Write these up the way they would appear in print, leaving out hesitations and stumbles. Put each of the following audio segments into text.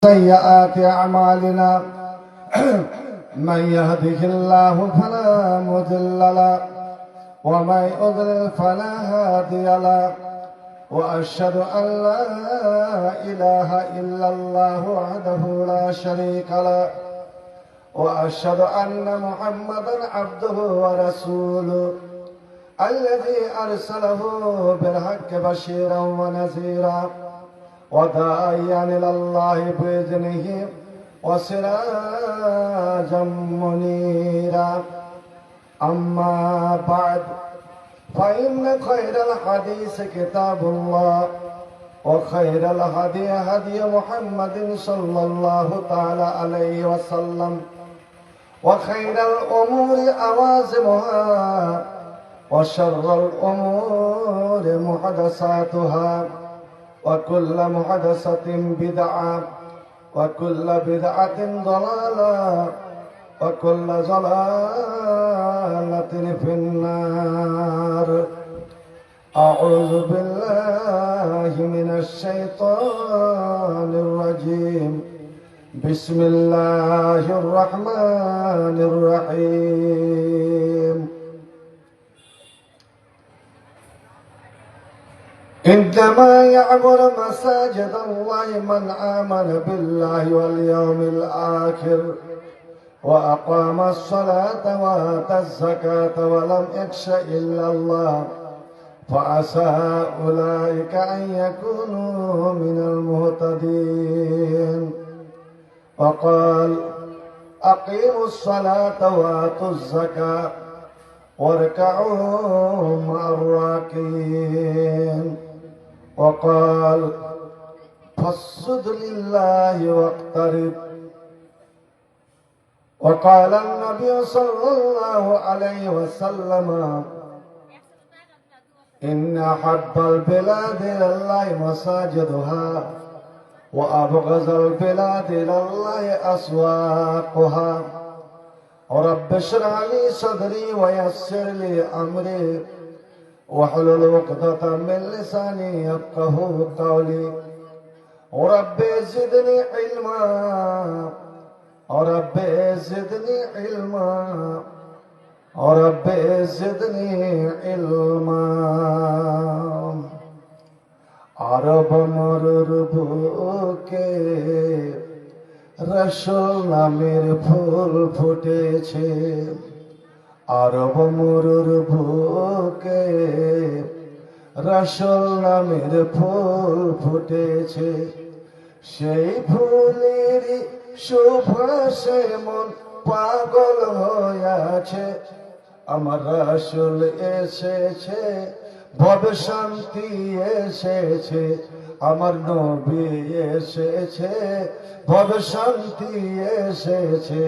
سيئات أعمالنا من يهده الله فلا مضل له ومن يضلل فلا هادي له وأشهد أن لا إله إلا الله وحده لا شريك له وأشهد أن محمدا عبده ورسوله الذي أرسله بالحق بشيرا ونذيرا وداعيا إلى الله بإذنه وسراجا منيرا أما بعد فإن خير الحديث كتاب الله وخير الهدي هدي محمد صلى الله تعالى عليه وسلم وخير الأمور أوازمها وشر الأمور محدثاتها وكل محدثة بدعة وكل بدعة ضلالة وكل ضلالة في النار. أعوذ بالله من الشيطان الرجيم. بسم الله الرحمن الرحيم. إنما يعمر مساجد الله من آمن بالله واليوم الآخر وأقام الصلاة وآتى الزكاة ولم يخش إلا الله فعسى أولئك أن يكونوا من المهتدين. وقال أقيموا الصلاة وآتوا الزكاة واركعوا مع الراكعين. وقال فاسجد لله واقترب. وقال النبي صلى الله عليه وسلم إن أحب البلاد إلى الله مساجدها وأبغض البلاد إلى الله أسواقها. رب اشرح لي صدري ويسر لي أمري واحلل عقدة من لساني يفقهوا قولي. رب زدني علما رب زدني علما رب زدني علما. আরব মরুর বুকে রসুল নামের ফুল ফুটেছে। আরব মরুর বুকে রসুল নামের ফুল ফুটেছে। সেই ফুলের সুবাসে মন পাগল হয়েছে। আমার রসুল এসেছে ভবে শান্তি এসেছে। আমার নবী এসেছে ভবে শান্তি এসেছে।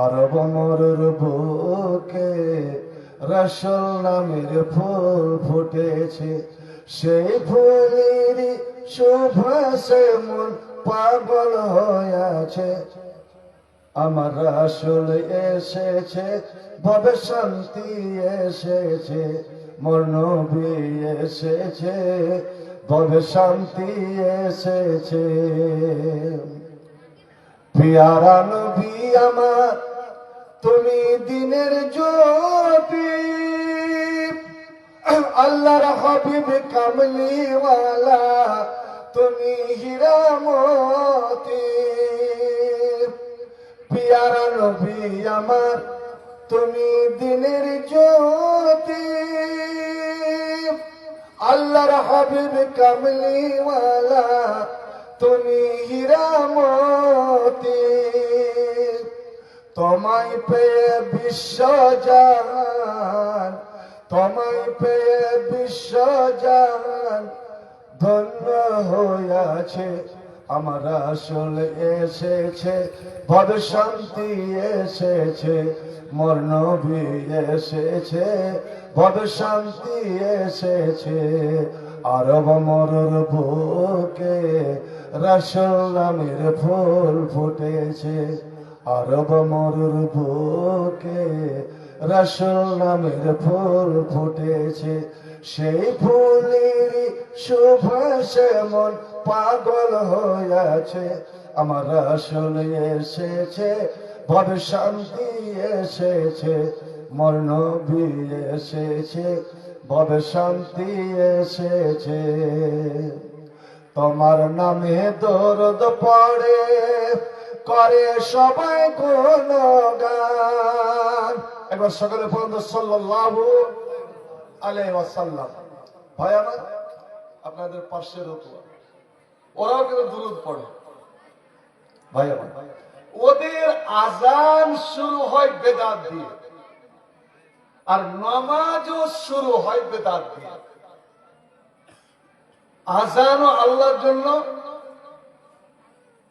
আরব মরুর বুকে রসুল নামের ফুল ফুটেছে। সেই ফুলের সুবাসে মন পাগল হয়েছে। আমার রসুল এসেছে ভবে শান্তি এসেছে। মোর নবী এসেছে ভবে শান্তি এসেছে। পিয়ারা নবী আমার তুমি দিনের জ্যোতি। আল্লাহর হাবিব কামলিওয়ালা তুমি হীরামতি। পিয়ারা নবী আমার তুমি দিনের জ্যোতি। আল্লাহর হাবিব কামলিওয়ালা তুমি হীরামতি। তোমায় পেয়ে বিশ্বজান তোমায় পেয়ে বিশ্বজান ধন্য হয়েছে। আমার রসুল এসেছে ভবে শান্তি এসেছে। মোর নবী এসেছে ভবে শান্তি এসেছে। আরব মরুর বুকে রসুল নামের ফুল ফুটেছে। আরব মরুর বুকে রসুল নামের ফুল ফুটেছে। সেই ফুলের সুবাসে মন পাগল হয়েছে, আমার আসল এসেছে, ভবে শান্তি এসেছে, মরণ এসেছে, ভবে শান্তি এসেছে। তোমার নামে দরদ পড়ে করে সবাই গুণগান। একবার সকলে পর্যন্ত সাল্লাল্লাহু আলাইহি ওয়াসাল্লাম। ভাই আমার, আপনাদের পাশের ওরাও কিন্তু দুরূদ পড়ে। ভাই আমার, ওদের আজান শুরু হয় বেদাত দিয়ে, আর নামাজও শুরু হয় বেদাত দিয়ে। আজানও আল্লাহর জন্য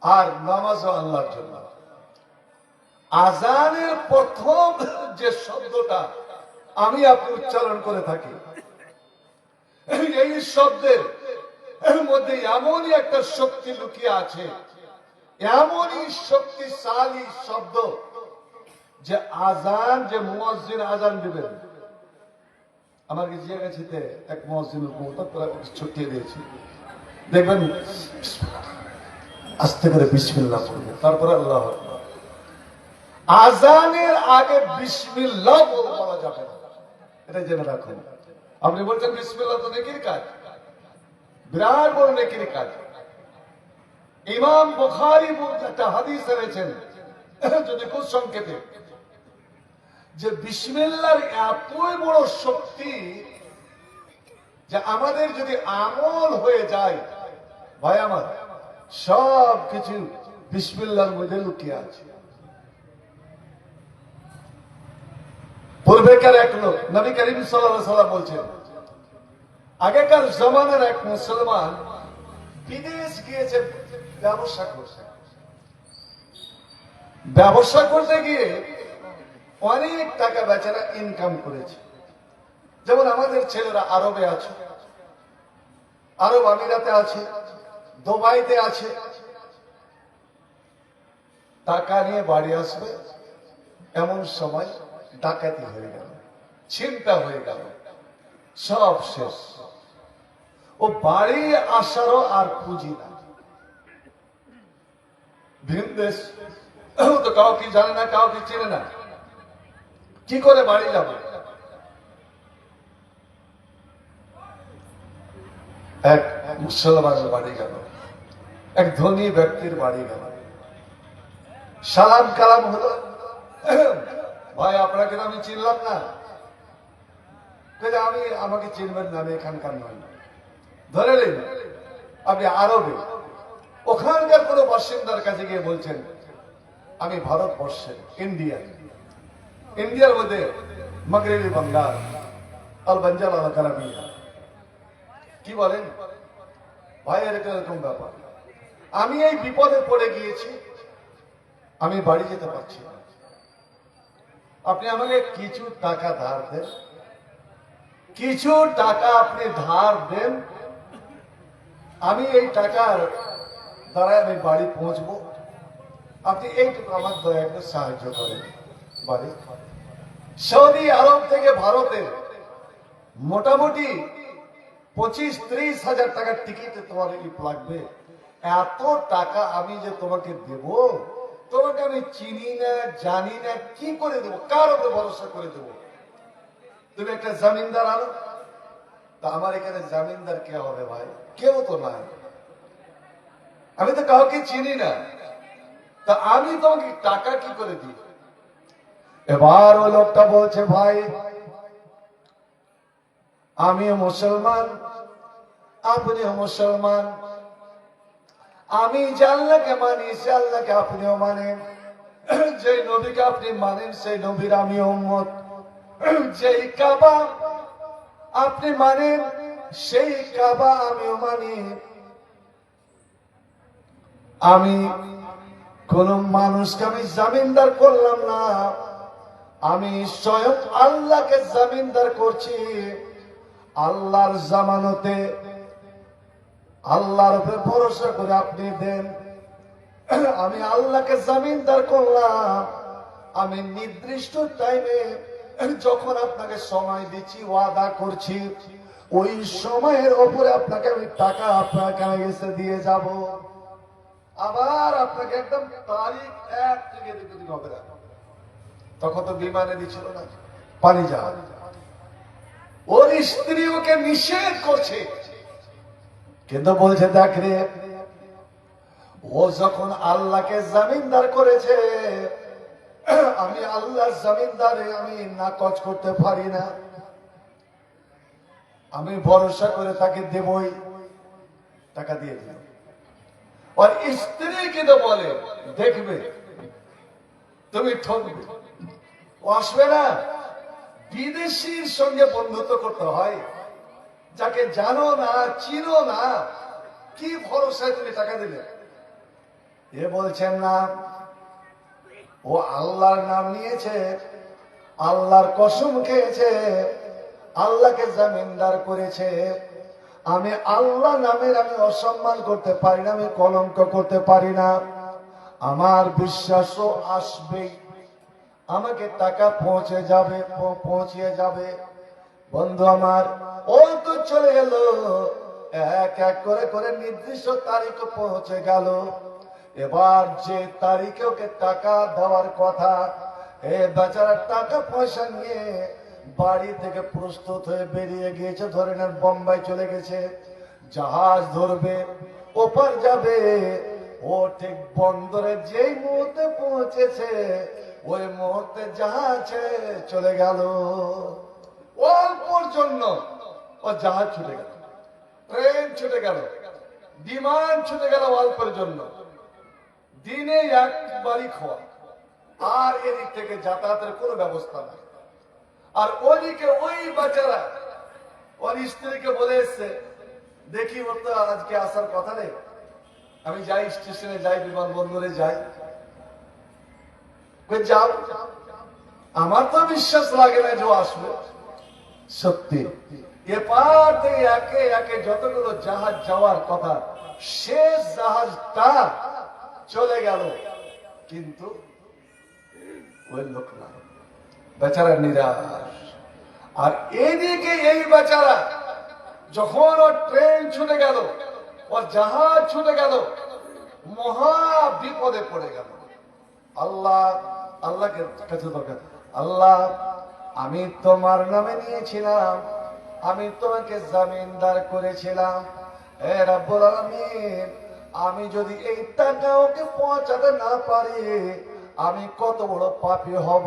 আর নামাজও আল্লাহর জন্য। আজানের প্রথম যে শব্দটা আমি আপনি উচ্চারণ করে থাকি, এই শব্দের মধ্যে এমনই একটা শক্তি লুকিয়ে আছে, এমনই শক্তিশালী শব্দ যে আজান, যে মুয়াজ্জিন আজান দিবেন। আমার জিয়াগাছিতে এক মুয়াজ্জিনের কবুতর ছুটিয়ে দিয়েছি, দেখবেন আস্তে করে বিসমিল্লাহ পড়বে, তারপরে আল্লাহু আকবার। আজানের আগে বিসমিল্লাহ বলা যাবে না, এটা জেনে রাখুন। আপনি বলছেন বিসমিল্লাহ তো নেকির কাজ, বিরাট বড় নেকির কাজ। ইমাম বুখারী একটা হাদিস এনেছেন, যদি খুব সংক্ষেপে, যে বিসমিল্লাহর এতই বড় শক্তি যে আমাদের যদি আমল হয়ে যায়, ভাই আমার, সব কিছু বিসমিল্লাহর মধ্যে লুকিয়ে আছে। পূর্বেকার এক লোক, নবী করিম সাল্লাল্লাহু আলাইহি ওয়াসাল্লাম বলছেন, আগেকার জমানার এক মুসলমান বিদেশ গিয়েছে ব্যবসা করতে। ব্যবসা করতে গিয়ে অনেক টাকা বেচারা ইনকাম করেছে। যেমন আমাদের ছেলেরা আরবে আছে, আরব আমিরাতে আছে, দুবাইতে আছে। টাকা নিয়ে বাড়ি আসবে, এমন সময় ডাকাতি হয়ে গেল, ছিনতা হয়ে গেল, সব শেষ। ও বাড়ি আসারও আর পুঁজি না। ভিন দেশ, তো কাউকে জানে না, কাউকে চেনে না, কি করে বাড়ি যাবে? এক মুসলমানের বাড়ি গেল, এক ধনী ব্যক্তির বাড়ি গেল, সালাম কালাম হলো। ভাই, আপনাকে আমি চিনলাম না। আমি, আমাকে চিনবেন না, আমি এখানকার নয়। ধরে নিন আপনি আরবে, ওখানকার কোন বাসিন্দার কাছে গিয়ে বলছেন আমি ভারতবর্ষের, ইন্ডিয়ার মধ্যে মাগরিবি বাঙ্গাল আল বাঞ্জাল আল কালামিয়া, কি বলেন ভাই? এরকম ব্যাপার, আমি এই বিপদে পড়ে গিয়েছি, আমি বাড়ি যেতে পারছি না, আপনি আমাকে কিছু টাকা ধার দেন, কিছু টাকা আপনি ধার দেন, আমি এই টাকার দ্বারা আমি বাড়ি পৌঁছবো, আপনি এইটুকু আমার দয়া করে সাহায্য করেন। বাড়ি সৌদি আরব থেকে ভারতের মোটামুটি 25-30 হাজার টাকার টিকিট তোমার লাগবে। এত টাকা আমি যে তোমাকে দেব, তোমাকে আমি চিনি না, জানি না, কি করে দেবো, কার উপরে ভরসা করে দেবো? তুমি একটা জমিনদার আনো। তা আমার এখানে জমিনদার কে হবে ভাই? কেউ তো নাই, আমি তো কাউকে চিনি না, তা আমি তোমাকে টাকা কি করে দিই? এবার ও লোকটা বলছে, ভাই আমিও মুসলমান, আপনিও মুসলমান, আমি যে আল্লাহকে মানি সে আল্লাহকে আপনিও মানেন, যে নবীকে আপনি মানেন সেই নবীর আমি উম্মত, যেই কাবা আপনি মানেন সেই কাবা আমিও মানি। আমি কোন মানুষকে আমি জামিনদার করলাম না, আমি স্বয়ং আল্লাহকে জামিনদার করছি। আল্লাহর জামানতে, আল্লাহর উপরে ভরসা করে আপনি দেন। আমি আল্লাহকে জামিনদার করলাম, আমি নির্দিষ্ট টাইমে যখন আপনাকে সময় দিচ্ছি, ওয়াদা করছি, ওই সময়ের ওপরে আপনাকে আমি টাকা আপনাকে আমি এসে দিয়ে যাব, আবার আপনাকে একদম তারিখ 1 থেকে 2 দিন হবে না। তখন তো বিমানে দিচ্ছিল না, পানি জাহাজ। ওর স্ত্রী ওকে নিষেধ করছে, কিন্তু বলছে দেখ রে, ও যখন আল্লাহকে জামিনদার করেছে, আমি আল্লাহর জামিনদারে আমি নাকচ করতে পারি না, আমি ভরসা করে তাকে দেবই, টাকা দিয়ে দিল। আর স্ত্রী কিন্তু বলে দেখবে তুমি ঠকবে, ও আসবে না। বিদেশির সঙ্গে বন্ধুত্ব করতে হয়, যাকে জানো না চিনো না, কি ভরসায় তুমি টাকা দিলে? এ বলছেন না, ও আল্লাহর নাম নিয়েছে, আল্লাহর কসম খেয়েছে, আল্লাহকে জামিনদার করেছে, আমি আল্লাহ নামের আমি অসম্মান করতে পারি না, আমি কলঙ্ক করতে পারি না, আমার বিশ্বাসও আসবে, আমাকে টাকা পৌঁছিয়ে যাবে। বন্ধু আমার, ও তো চলে গেল, এক এক করে করে নির্দিষ্ট তারিখ পৌঁছে গেল। এবার যে তারিখে ওকে টাকা দেওয়ার কথা, এ বেচারা টাকা পয়সা নিয়ে বাড়ি থেকে প্রস্তুত হয়ে বেরিয়ে গিয়েছে। ধরে নেন বোম্বাই চলে গেছে, জাহাজ ধরবে, ওপার যাবে। ও ঠিক বন্দরে যেই মুহূর্তে পৌঁছেছে, ওই মুহূর্তে জাহাজে চলে গেল। অল্পর জন্য ও জাহাজ ছুটে গেল, ট্রেন ছুটে গেল, বিমান ছুটে গেল অল্পের জন্য। দিনে একবারই খাওয়া, আর এদিক থেকে যাতায়াতের কোনো ব্যবস্থা নাই। আর ওদিকে ওই বাচ্চারা ওর স্ত্রীকে বলে এসছে, দেখি ওর তো আজকে আসার কথা নেই, আমি যাই স্টেশনে যাই, বিমানবন্দরে যাই। যাও, আমার তো বিশ্বাস লাগে না যে ও আসবে। সত্যি এপার থেকে একে একে যতগুলো জাহাজ যাওয়ার কথা, শেষ জাহাজটা চলে গেল, কিন্তু ওই লোক না, বেচারা নিরাশ। আর এদিকে এই বেচারা যখন ওর ট্রেন ছুটে গেল, ওর জাহাজ ছুটে গেল, মহা বিপদে পড়ে গেল। আল্লাহকে কাছে দরকার, আল্লাহ আমি তোমার নামে নিয়েছিলাম, আমি তোমাকে জামিনদার করেছিলাম, হে রব্বুল আলামিন, আমি যদি এই টাকা ওকে পৌঁছাতে না পারি, আমি কত বড় পাপী হব।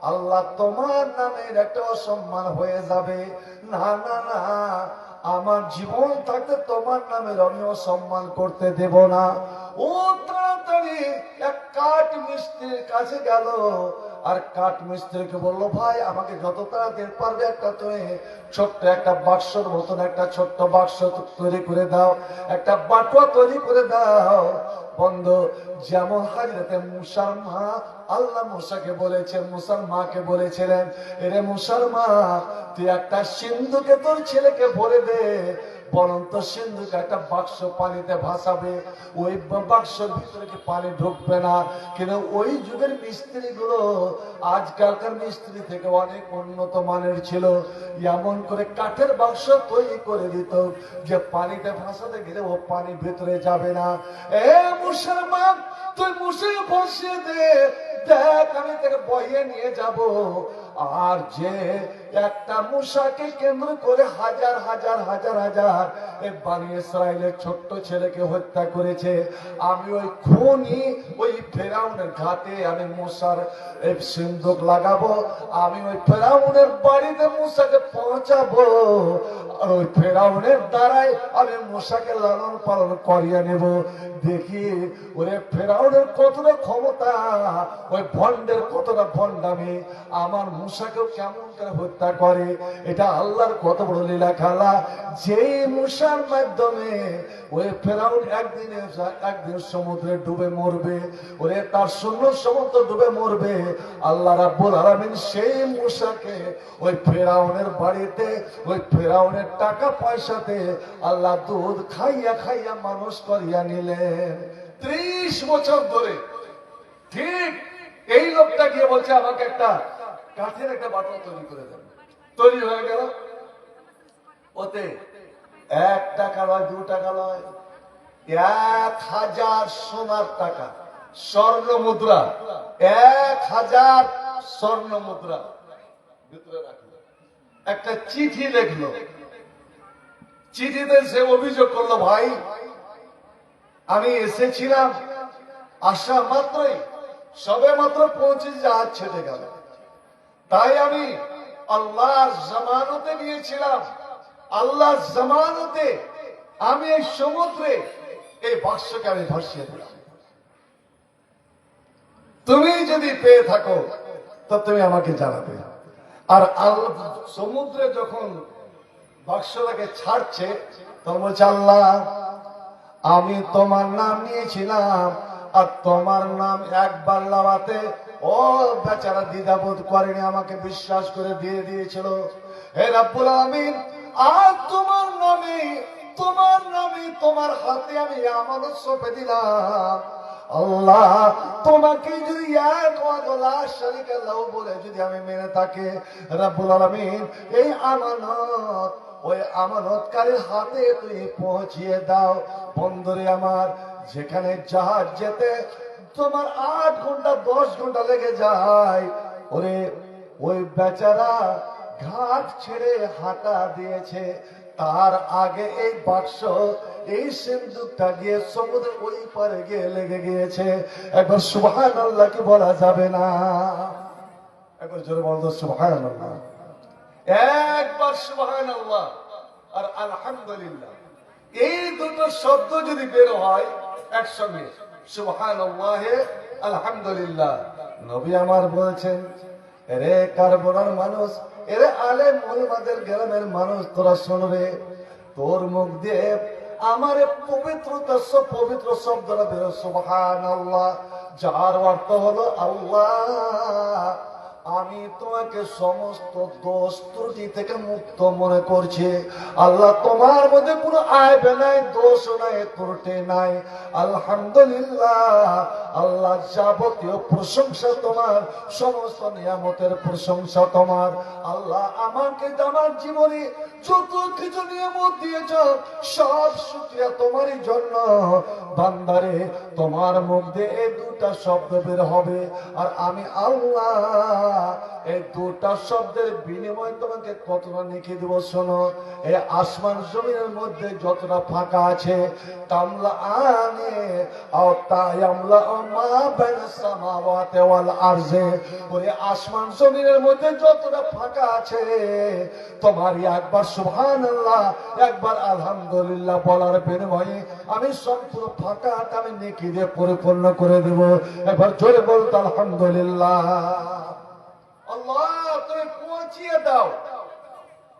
আল্লাহ তোমার নামের একটা অসম্মান হয়ে যাবে। না না না, আমার জীবন থাকতে তোমার নামের আমি অসম্মান করতে দেব না। ও তাড়াতাড়ি এক কাঠ মিস্ত্রির কাছে গেল, আর কাঠ মিস্ত্রিকে বললো, ভাই আমাকে যত তাড়াতাড়ি পারবে একটা তুমি ছোট্ট একটা বাক্সর মতন একটা ছোট্ট বাক্স তৈরি করে দাও, একটা বাটুয়া তৈরি করে দাও। বন্ধু, যেমন হাজরতে মুসার মা আল্লাহ মুসাকে বলেছেন, মুসার মাকে বলেছিলেন, এরে মুসার মা, তুই একটা সিন্ধুকে তোর ছেলেকে ভরে দে, বরন্ত সিন্ধুকে একটা বাক্স পানিতে ভাসাবে, ওই বাক্সের ভিতরে কি পানি ঢুকবে না। কিন্তু ওই যুগের মিস্ত্রি গুলো আজকালকার মিস্ত্রি থেকে অনেক উন্নত মানের ছিল, এমন করে কাঠের বাক্স তৈরি করে দিত যে পানিতে ভাসাতে গেলে ও পানি ভিতরে যাবে না। এ মুসলমান, তুই মুসে বসিয়ে দে, দেখ আমি তাকে বয়ে নিয়ে যাব। আর যে একটা মূসাকে কেন্দ্র করে হাজার হাজার হাজার হাজার এই বনী ইসরাইলের ছোট্ট ছেলেকে হত্যা করেছে, আমি ওই খুনি ওই ফেরাউনের ঘাটে আমি মূসার সিন্ধুক লাগাবো, আমি ওই ফেরাউনের বাড়িতে মূসাকে পৌঁছাবো, আর ওই ফেরাউনের দ্বারাই আমি মূসাকে লালন পালন করিয়ে নেব। দেখি ওরে ফেরাউনের কতটা ক্ষমতা, ওই ভণ্ডের কতটা ভণ্ডামি, আমার মূসাকেও কেমন করে হত্যা করে। এটা আল্লাহর কত বড় লীলা খেলা, যে মূসার মাধ্যমে ওই ফেরাউন একদিন সমুদ্রে ডুবে মরবে, ওরে তার শূন্য সমুদ্র ডুবে মরবে। আল্লাহ রাব্বুল আলামিন সেই মূসাকে ওই ফেরাউনের বাড়িতে ওই ফেরাউনের টাকা পয়সাতে আল্লাহ দুধ খাইয়া খাইয়া মানুষ করিয়া নিলেন 30 বছর ধরে। ঠিক এই লোকটা গিয়ে বলছে, আমাকে একটা কাঠের একটা বাটুয়া তৈরি করে দেন। তৈরি হয়ে গেল, ওতে 1 টাকা নয়, 2 টাকা নয়, 1000 সোনার টাকা, স্বর্ণ মুদ্রা, 1000 স্বর্ণ মুদ্রা ভিতরে রাখলো। একটা চিঠি লিখলো। চিঠিতে সে অভিযোগ করলো, ভাই আমি এসেছিলাম, আসা মাত্রই সবে মাত্র পৌঁছে জাহাজ ছেড়ে গেল, তাই আমি আল্লাহর জামানতে নিয়েছিলাম, আল্লাহর জামানতে আমি এই সমুদ্রে এই বাক্সকে আমি ভাসিয়ে দিলাম। তুমি যদি পেয়ে থাকো তো তুমি আমাকে জানাবে। আর সমুদ্রে যখন বাক্সটাকে ছাড়ছে তখন বলছে, আল্লাহ আমি তোমার নাম নিয়েছিলাম, আর তোমার নাম একবার লাগাতে ও বেচারা দ্বিধাবোধ করেনি, আমাকে বিশ্বাস করে দিয়ে দিয়েছিল। হে রব্বুল আলামিন, আর তোমার নামে তোমার হাতে আমি আমানত সঁপে দিলাম। আল্লাহ তোমাকে যদি এক ওয়াদা শরীক আল্লাহ বলে যদি আমি মেনে থাকি, রব্বুল আলামিন এই আমানত ওই আমানতকারীর হাতে তুমি পৌঁছিয়ে দাও। বন্দরে আমার যেখানে জাহাজ যেতে তোমার 8 ঘন্টা 10 ঘন্টা লেগে যায়, ওরে ওই বেচারা ঘাট ছেড়ে হাঁটা দিয়েছে, তার আগে এই বাক্স এই সিন্ধুকটা গিয়ে সমুদ্রের ওই পারে গিয়ে লেগে গিয়েছে। একবার সুবহানাল্লাহ কি বলা যাবে না? একবার জোরে বলতো সুবহানাল্লাহ, একবার সুবহানাল্লাহ আর আলহামদুলিল্লাহ, এই দুটো শব্দ যদি বের হয় একসঙ্গে, সুবহানাল্লাহ আলহামদুলিল্লাহ, নবী আমার বলছেন, রে কারবলার মানুষ, এরে আলেম ওলামাদের গ্রামের মানুষ, তোরা শুনবে, তোর মুখ দিয়ে আমার পবিত্র শব্দটা বেরো সুবহানাল্লাহ, যার অর্থ হলো আল্লাহ আমি তোমাকে সমস্ত দোষ ত্রুটি থেকে মুক্ত মনে করছি। আল্লাহ তোমার মধ্যে কোনো আয়ব নাই, দোষ নাই, ত্রুটি নাই। আলহামদুলিল্লাহ, আল্লাহ যাবতীয় প্রশংসা তোমার, সমস্ত নিয়ামতের প্রশংসা তোমার। আল্লাহ আমাকে আমার জীবনে যত কিছু নিয়ামত দিয়েছ সব শুকরিয়া তোমারই জন্য। বান্দারে তোমার মুখ দিয়ে এই দুটা শব্দ বের হবে, আর আমি আল্লাহ এই দুটা শব্দের বিনিময়ে তোমাকে কতটা লিখে দেব শোনো। এই আসমান জমিনের মধ্যে যতটা ফাঁকা আছে, তামলা আনে আও তায়ামলা মা বাইনা সামাওয়াতি ওয়াল আরজে, ওই আসমান জমিনের মধ্যে যতটা ফাঁকা আছে, তোমারই একবার সুবহানাল্লাহ একবার আলহামদুলিল্লাহ বলার বিনিময়ে আমি সম্পূর্ণ ফাঁকাটা আমি নেকি দিয়ে পরিপূর্ণ করে দেব। এবার জোরে বলতো আলহামদুলিল্লাহ। আল্লাহ তুমি পৌঁছিয়ে দাও।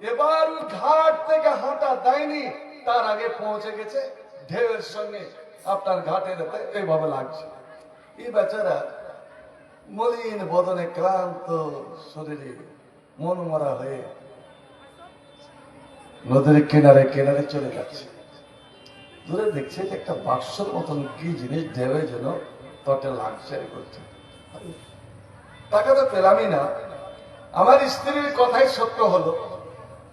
এবার ঘাট থেকে হাঁটা দেয়নি, তার আগে পৌঁছে গেছে, ঢেউয়ের সঙ্গে আপনার ঘাটের এইভাবে লাগছে। এই বেচারা মলিন বদনে, ক্লান্ত শরীরে, মন মরা হয়ে নদীর কিনারে কিনারে চলে যাচ্ছে। দূরে দেখছে যে একটা বাক্সর মতন কি জিনিস ঢেউয়ে যেন তটে লাগছে করছে। টাকা তো পেলামই না, আমার স্ত্রীর কথাই সত্য হলো,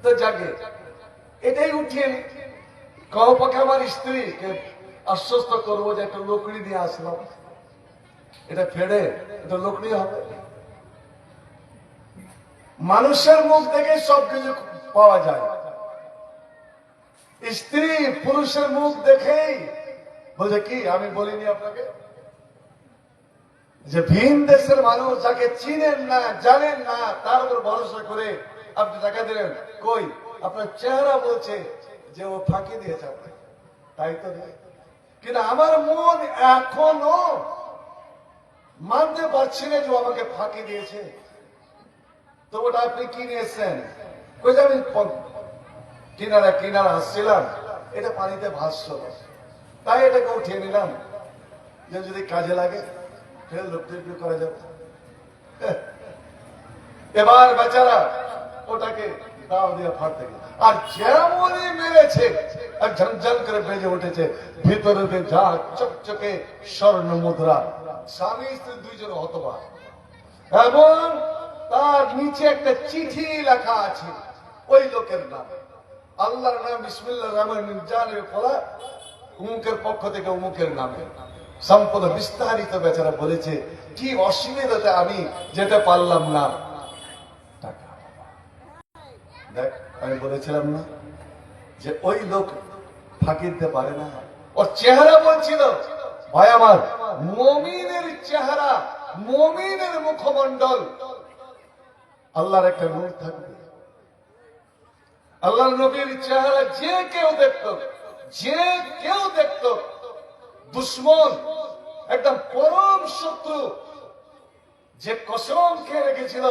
তো জাগে এটাই উঠিয়ে নি। কমপক্ষে আমার স্ত্রীকে আশ্বস্ত করবো যে একটা লকড়ি দিয়ে আসলাম, এটা ফেড়ে এটা লকড়ি হবে। মানুষের মুখ দেখে সবকিছু পাওয়া যায়, স্ত্রী পুরুষের মুখ দেখেই বলছে কি, আমি বলিনি আপনাকে যে ভিন দেশের মানুষ যাকে চিনেন না জানেন না তার উপর ভরসা করে আপনি টাকা দিলেন, কই আপনার চেহারা বলছে যে ও ফাঁকি দিয়েছে আপনি, তাই তো নেই। কিন্তু আমার মন এখনো মানতে পারছি না যে আমাকে ফাঁকি দিয়েছে। তো ওটা আপনি কি নিয়েছেন? কই যে আমি কিনারা কিনারা আসছিলাম, এটা পানিতে ভাসছিল, তাই এটাকে উঠিয়ে নিলাম যে যদি কাজে লাগে ফের লোকটি করা যাবে। এবার বেচারা ওটাকে দাও দিয়ে ফাটতে গেল, আর যেমনই মেরেছে আর ঝনঝন করে বেজে উঠেছে, ভিতরে যা চকচকে স্বর্ণ মুদ্রা। স্বামী স্ত্রী দুইজন হতবাক, এবং তার নিচে একটা চিঠি লেখা আছে ওই লোকের নাম। আল্লাহর নাম বিসমিল্লাহির রহমানির জানে পড়া উমুকের পক্ষ থেকে উমুকের নামে সম্পূর্ণ বিস্তারিত বেচারা বলেছে কি অসুবিধাতে আমি যেতে পারলাম না। টাকা দেখ আমি বলেছিলাম না যে ওই লোক ফাঁকি দিতে পারে না। ওর চেহারা বলছিল ভাই আমার মুমিনের চেহারা, মুমিনের মুখমণ্ডল আল্লাহর একটা নূর থাকবে। আল্লাহর নবীর চেহারা যে কেউ দেখতো, যে কেউ দেখতো, দুশ্মন একদম পরম শত্রু যে কসম খেয়ে রেখেছিল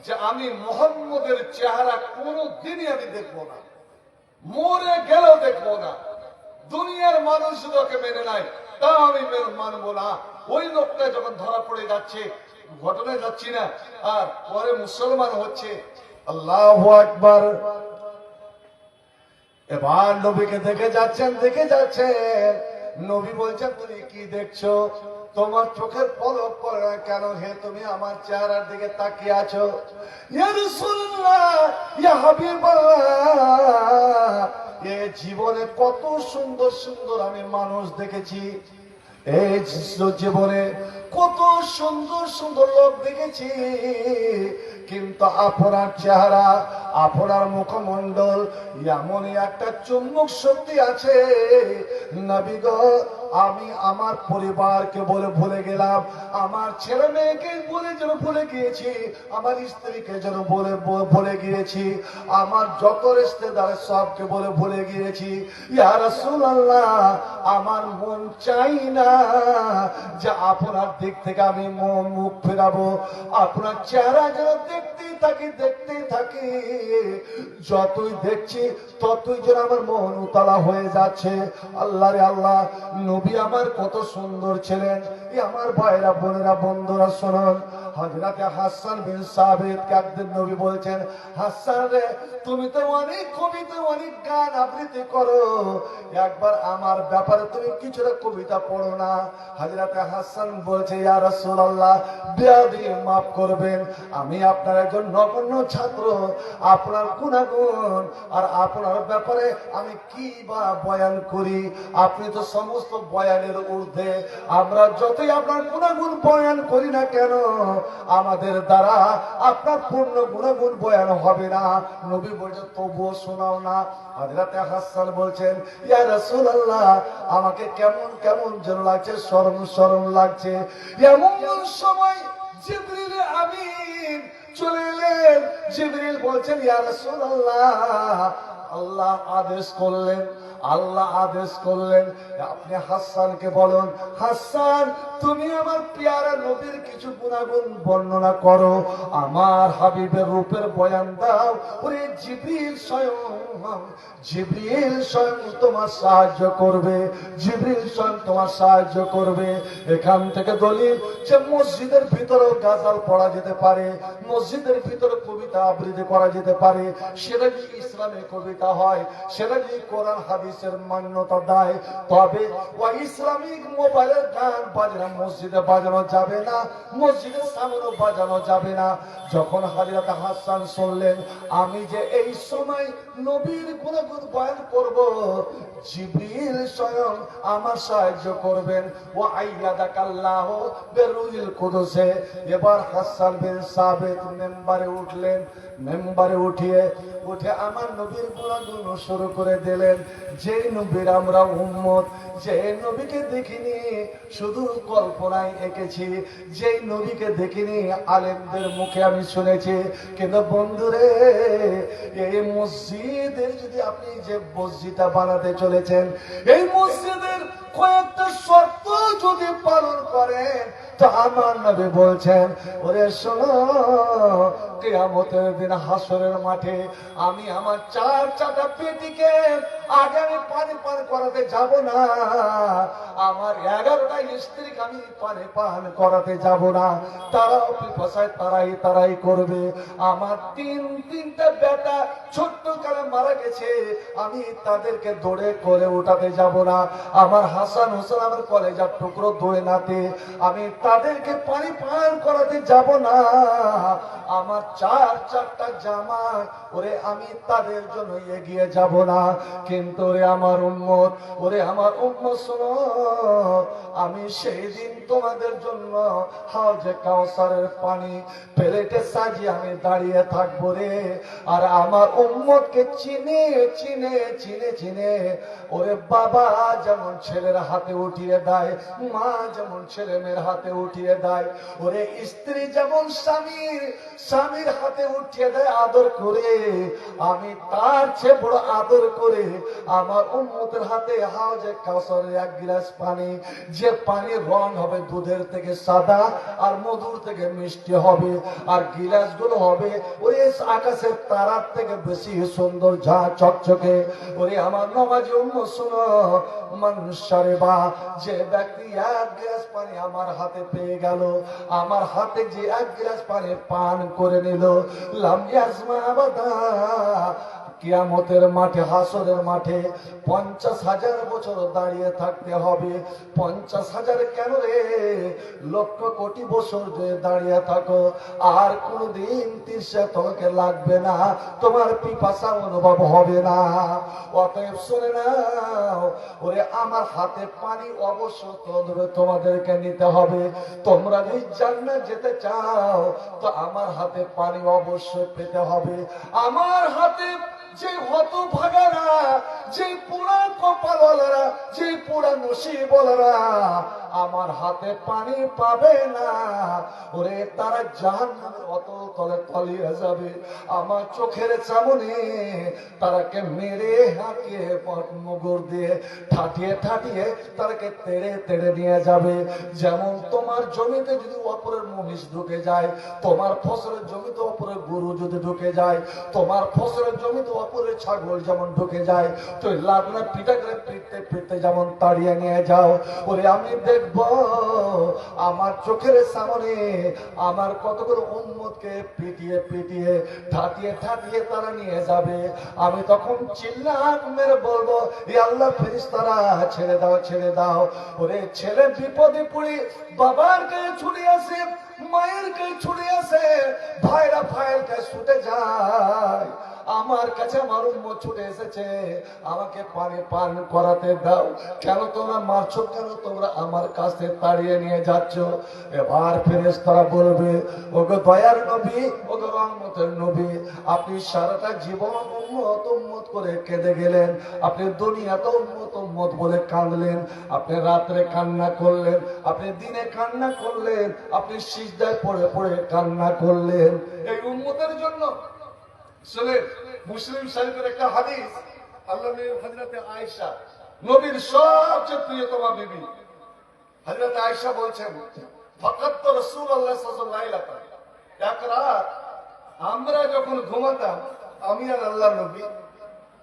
যে আমি মুহাম্মদের চেহারা কোনদিনই আমি দেখবো না, মরে গেলেও দেখবো না। দুনিয়ার মানুষ ওকে মেনে নাই, তা আমি মানবো না। ওই লোকটা যখন ধরা পড়ে যাচ্ছে, ঘটনায় যাচ্ছি না, আর পরে মুসলমান হচ্ছে। আল্লাহু আকবার। এবার নবীকে দেখে যাচ্ছেন, নবী বলছেন তুমি কি দেখছো? তোমার চোখের পলক পড়ে না কেন? হে তুমি আমার চেহারার দিকে তাকিয়ে আছো। ইয়া রাসূলুল্লাহ, ইয়া হাবিবাল্লাহ, এ জীবনে কত সুন্দর সুন্দর আমি মানুষ দেখেছি, এই জীবনে কত সুন্দর সুন্দর লোক দেখেছি, কিন্তু আপনার চেহারা, আপনার মুখমণ্ডল এমনই একটা চুম্বক শক্তি আছে নবী গো। আমি আমার পরিবারকে বলে ভুলে গেলাম, আমার ছেলে মেয়েকে বলে যেন ভুলে গিয়েছি, আমার স্ত্রীকে যেন বলে ভুলে গিয়েছি, আমার যত রিশতেদার সবকে বলে ভুলে গিয়েছি। ইয়া রাসূলুল্লাহ, আমার মন চাই না যে আপনার দিক থেকে আমি মুখ ফেরাবো, আপনার চেহারা যেন দেখতেই থাকি, যতই দেখছি ততই যেন আমার মন উতলা হয়ে যাচ্ছে। আল্লাহ রে আল্লাহ, নবী আমার কত সুন্দর ছিলেন। আমার ভাইরা বোনেরা বন্ধুরা শুনুন, হযরতে হাসান বিন সাবিতকে একদিন নবী বলছেন, হাসান রে তুমি তো অনেক কবিতা অনেক গান আবৃত্তি করো, একবার আমার ব্যাপারে তুমি কিছুটা কবিতা পড়ো না। হযরতে হাসান বলছে, ইয়া রাসূলুল্লাহ বেয়াদবি মাফ করবেন, আমি আপনার একজন নগণ্য ছাত্র, আপনার গুণাগুণ আর আপনার ব্যাপারে আমি কি বা বয়ান করি? আপনি তো সমস্ত বয়ানের ঊর্ধ্বে, আমরা যতই আপনার গুণাগুণ বয়ান করি না কেন আমাদের দ্বারা আপনার পূর্ণ গুণাগুণ বয়ান হবে না। নবী বলছেন তবুও শোনাও না। হযরতে হাসান বলছেন, ইয়া রাসূলুল্লাহ আমাকে কেমন কেমন যেন লাগছে, শরম লাগছে। এমন সময় জিবরিল আমিন চলে এলেন। জিবরিল বলছেন, ইয়া রাসূলুল্লাহ আল্লাহ আদেশ করলেন আপনি হাসানকে বলুন, হাসান তুমি আমার পেয়ারা নবীর কিছু গুণাগুণ বর্ণনা করো, আমার হাবিবের রূপের বয়ান দাও। ওরে জিবরিল স্বয়ং তোমার সাহায্য করবে, এখান থেকে দলিল যে মসজিদের ভিতরেও গাজাল পড়া যেতে পারে, মসজিদের ভিতরে কবিতা আবৃত্তি করা যেতে পারে, সেটা যদি ইসলামে কবিতা হয়, সেটা যদি কোরআন হাদিসের মান্যতা দেয়, তবে ওই ইসলামিক মোবাইলের গান বাজনা মসজিদে বাজানো যাবে না, মসজিদের সামনে বাজানো যাবে না। যখন হযরত হাসান শুনলেন আমি যে এই সময় নবীর গুণাগুণ বয়ান করব, জিবরিল স্বয়ং আমার সাহায্য করবেন। ও আইয়াদাকাল্লাহু বিরুহিল কুদুসে। এবার হাসান বিন সাবিত মেম্বারে উঠে আমার নবীর গুণাগুণ শুরু করে দিলেন। যে নবীর আমরা উম্মত, যে নবীকে দেখিনি শুধু কল্পনায় এঁকেছি, যে নবীকে দেখিনি আলেমদের মুখে আমি শুনেছি, কিন্তু বন্ধুরে এই মসজিদের যদি আপনি যে মসজিদটা বানাতে চলেছেন, এই মসজিদের কয়েকটা শর্ত যদি পালন করেন তো আমার নবী বলছেন, ওরে শোনো কিয়ামতের দিন হাসরের মাঠে আমি আমার 4 চাকা পেটিকে আগে আমি পানি পান করাতে যাব না, আমার 11টা স্ত্রীকে আমি পানি পান করাতে যাব না, তারাও পিপাসায় তারাই করবে। আমার তিনটা বেটা ছোট্ট কালে মারা গেছে, আমি তাদেরকে দৌড়ে করে উঠাতে যাব না। আমার হাসান হোসেন আমার কলেজার টুকরো দৌড়ে নাতে, আমি তাদেরকে পানি পান করাতে যাব না। আমার চারটা জামাই, ওরে আমি তাদের জন্য এগিয়ে যাব না। কিন্তু ওরে আমার উম্মত, শোনো, আমি সেই দিন তোমাদের জন্য হাউজে কাউসারের পানি প্লেটে সাজিয়ে আমি দাঁড়িয়ে থাকবো রে। আর আমার উম্মতকে চিনে চিনে চিনে চিনে ওরে বাবা যেমন ছেলের হাতে উঠিয়ে দেয়, মা যেমন ছেলে মেয়ের হাতে উঠিয়ে দেয়, ওরে স্ত্রী যেমন স্বামীর হাতে উঠিয়ে দেয় আদর করে, আমি তার চেয়ে বড় আদর করে আমার উম্মতের হাতে হাউজে কাউসারের এক গ্লাস পানি, যে পানির রং হবে দুধের থেকে সাদা আর মধুর থেকে মিষ্টি হবে, আর গিলাস গুলো হবে ওই আকাশের তারার থেকে বেশি সুন্দর, ঝা চকচকে। ওরে আমার নমাজি উম্মত শুনো, মানুষরে বা যে ব্যক্তি এক গ্লাস পানি আমার হাতে পেয়ে গেল, আমার হাতে যে এক গ্লাস পানি পান করে নিল, লাম ইয়াসমা আবাদা, কিয়ামতের মাঠে, হাসরের মাঠে 50,000 বছর দাঁড়িয়ে থাকতে হবে। 50,000 কেন রে, লক্ষ কোটি বছর যে দাঁড়িয়ে থাকো, আর কোনদিন তৃষা তোমাকে লাগবে না, তোমার পিপাসা অনুভব হবে না। অতএব শুনে নাও, ওরে আমার হাতে পানি অবশ্য তোমাদেরকে নিতে হবে। তোমরা যদি জান্নাত যেতে চাও তো আমার হাতে পানি অবশ্যই পেতে হবে। আমার হাতে যে হতভাগারা, যে পুরা কপালওয়ালারা, যে পুরা নসিবওয়ালারা আমার হাতে পানি পাবে না, ওরে তারা জাহান্নামের অতল তলে তলিয়ে যাবে। আমার চোখের সামনে তারাকে মেরে হাঁকিয়ে মুগুর দিয়ে ঠাটিয়ে ঠাটিয়ে তারাকে তেড়ে তেড়ে নিয়ে যাবে। যেমন তোমার জমিতে যদি অপরের মহিষ ঢুকে যায়, তোমার ফসলের জমিতে অপরের গরু যদি ঢুকে যায়, তোমার ফসলের জমিতে অপরের ছাগল যেমন ঢুকে যায়, তো লাগনা পিটা করে পিটতে পিটতে যেমন তাড়িয়ে নিয়ে যাও, ওরে আমি দেখবো আমার চোখের সামনে আমার কতগুলো উম্মতকে পিটিয়ে পিটিয়ে ঠাটিয়ে ঠাটিয়ে তারা নিয়ে যাবে। আমি তখন চিল্লাক মেরে বলবো, এ আল্লাহ ফেরেশতারা ছেড়ে দাও ছেড়ে দাও। ওরে ছেলে বিপদে পড়ে বাবার গায়ে ছুটে আসে, মায়ের গায়ে ছুটে আসে, ভাইরা ভাইয়ের গায়ে ছুটে যায়, আমার কাছে আমার উম্মত ছুটে এসেছে, আমাকে পানি পান করাতে দাও। কেন তোমরা মারছো, কেন তোমরা আমার কাছে তাড়িয়ে নিয়ে যাচ্ছ? এবার ফেরেশতারা বলবে, ওগো দয়ার নবী, ওগো রহমতের নবী, আপনি সারাটা জীবন উম্মত উম্মত করে কেঁদে গেলেন, আপনি দুনিয়াতে উম্মত উম্মত বলে কাঁদলেন, আপনি রাত্রে কান্না করলেন, আপনি দিনে কান্না করলেন, আপনি সিজদায় পড়ে পড়ে কান্না করলেন এই উম্মতের জন্য। মুসলিম শরীফের একটা হাদিস, আল্লাহ নবী হযরত আয়েশা, নবীর সবচেয়ে প্রিয়তমা বিবি হযরত আয়েশা বলছেন, ফাকাত রাসূলুল্লাহ সাল্লাল্লাহু আলাইহি ওয়াসাল্লাম, এক রাত আমরা যখন ঘুমাতাম, আমি আর আল্লাহ নবী,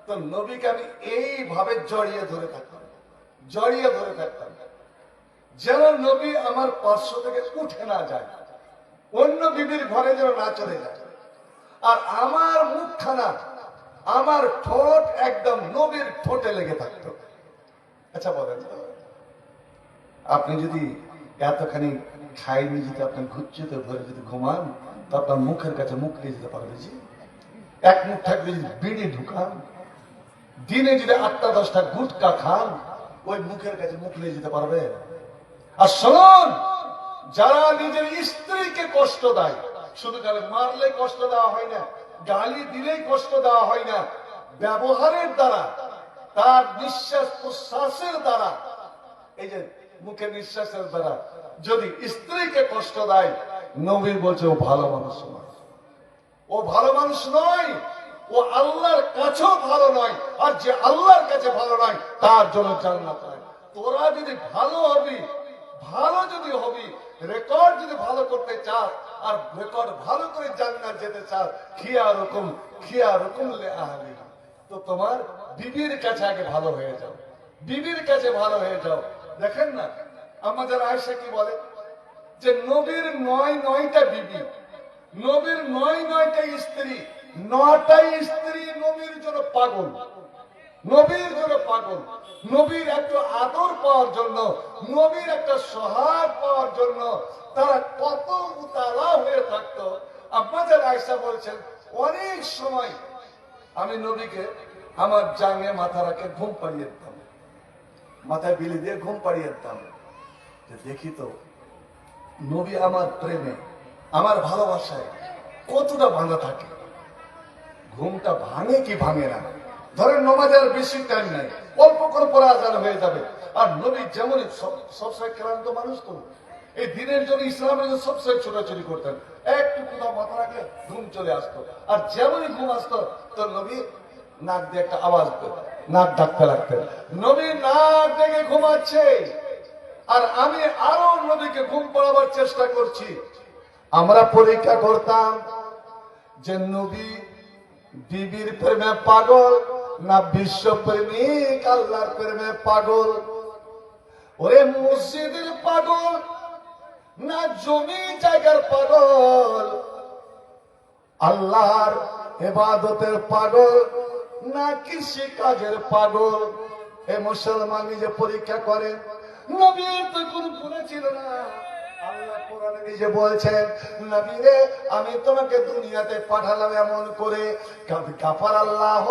তো নবীকে আমি এইভাবে জড়িয়ে ধরে থাকতাম, জড়িয়ে ধরে থাকতাম, যেন নবী আমার পার্শ্ব থেকে উঠে না যায়, অন্য বিবির ঘরে যেন না চলে যায়। আর আমার মুখখানা, আমার ঠোঁট একদম নবীর ঠোঁটে লেগে থাকতো। আচ্ছা বলেন, আপনি যদি এতখানি খাইনি, যদি আপনার ঘুচ্ছিতে ভরে যদি ঘুমান, তো আপনার মুখের কাছে মুখ নিয়ে যেতে পারবে? যে এক মুখ থাকলে যদি বিড়ি ঢুকান, দিনে যদি 8-10টা গুটকা খান, ওই মুখের কাছে মুখ নিয়ে যেতে পারবে? আর শুনুন, যারা নিজের স্ত্রীকে কষ্ট দেয়, শুধু গালে মারলে কষ্ট দেওয়া হয় না, গালি দিলেই কষ্ট দেওয়া হয় না, ব্যবহারের দ্বারা, তার নিঃশ্বাস প্রশ্বাসের দ্বারা, এই যে মুখে নিঃশ্বাসের দ্বারা যদি স্ত্রীকে কষ্ট দেয়, নবী বলছে ও ভালো মানুষ নয়, ও ভালো মানুষ নয়, ও আল্লাহর কাছেও ভালো নয়। আর যে আল্লাহর কাছে ভালো নয়, তার জন্য জান্নাত নয়। তোরা যদি ভালো হবি, ভালো যদি হবি, রেকর্ড যদি ভালো করতে চাস, আর রেকর্ড ভালো করে জান্নাত যেতে চাস, খিয়া রকম লে আহলি, তো তোমার বিবির কাছে আগে ভালো হয়ে যাও, বিবির কাছে ভালো হয়ে যাও। দেখেন না আমাদের আয়েশা কি বলে, যে নবীর 9টা বিবি, নবীর 9টা স্ত্রী, 9টাই স্ত্রী নবীর জন্য পাগল, নবীর জন্য পাগল, নবীর একটা আদর পাওয়ার জন্য, নবীর একটা সহায় পাওয়ার পাওয়ার জন্য তারা কত উতালা হয়ে থাকতো। আম্মাজান আয়েশা বলছেন, অনেক সময় আমি নবীকে আমার জাঙ্গে মাথা রাখে ঘুম পাড়িয়ে দিতাম, মাথায় বিলি দিয়ে ঘুম পাড়িয়ে দিতাম, যে দেখি তো নবী আমার প্রেমে, আমার ভালোবাসায় কতটা বাঁধা থাকে। ঘুমটা ভাঙে কি ভাঙে না? ধরেন নমাজের বেশি টাইম নাই, অল্প করে পরে আজান হয়ে যাবে। আর নবী যেমনই সবসময় ক্লান্ত মানুষ, তো এই দিনের জন্য ইসলামের জন্য সবসময় ছোটাছুটি করতেন, একটু কোথাও মাথা রাখলে ঘুম চলে আসতো। আর যেমনই ঘুম আসতো তো নবী নাক দিয়ে একটা আওয়াজ পেত, নাক ডাকতে লাগতেন। নবী নাক ডেকে ঘুমাচ্ছে আর আমি আরো নবীকে ঘুম পড়াবার চেষ্টা করছি। আমরা পরীক্ষা করতাম যে নবী বিবির প্রেমে পাগল না বিশ্ব প্রেমিক আল্লাহর প্রেমে পাগল, ওরে মসজিদের পাগল না জমি জায়গার পাগল, আল্লাহর ইবাদতের পাগল না কৃষি কাজের পাগল। এ মুসলমান নিজে পরীক্ষা করে। নবী তো কোনো গুনাহ ছিল না। আল্লাহ কোরআনে নিজে বলছেন, নবী রে আমি তোমাকে দুনিয়াতে পাঠালাম এমন করে, কাফার আল্লাহ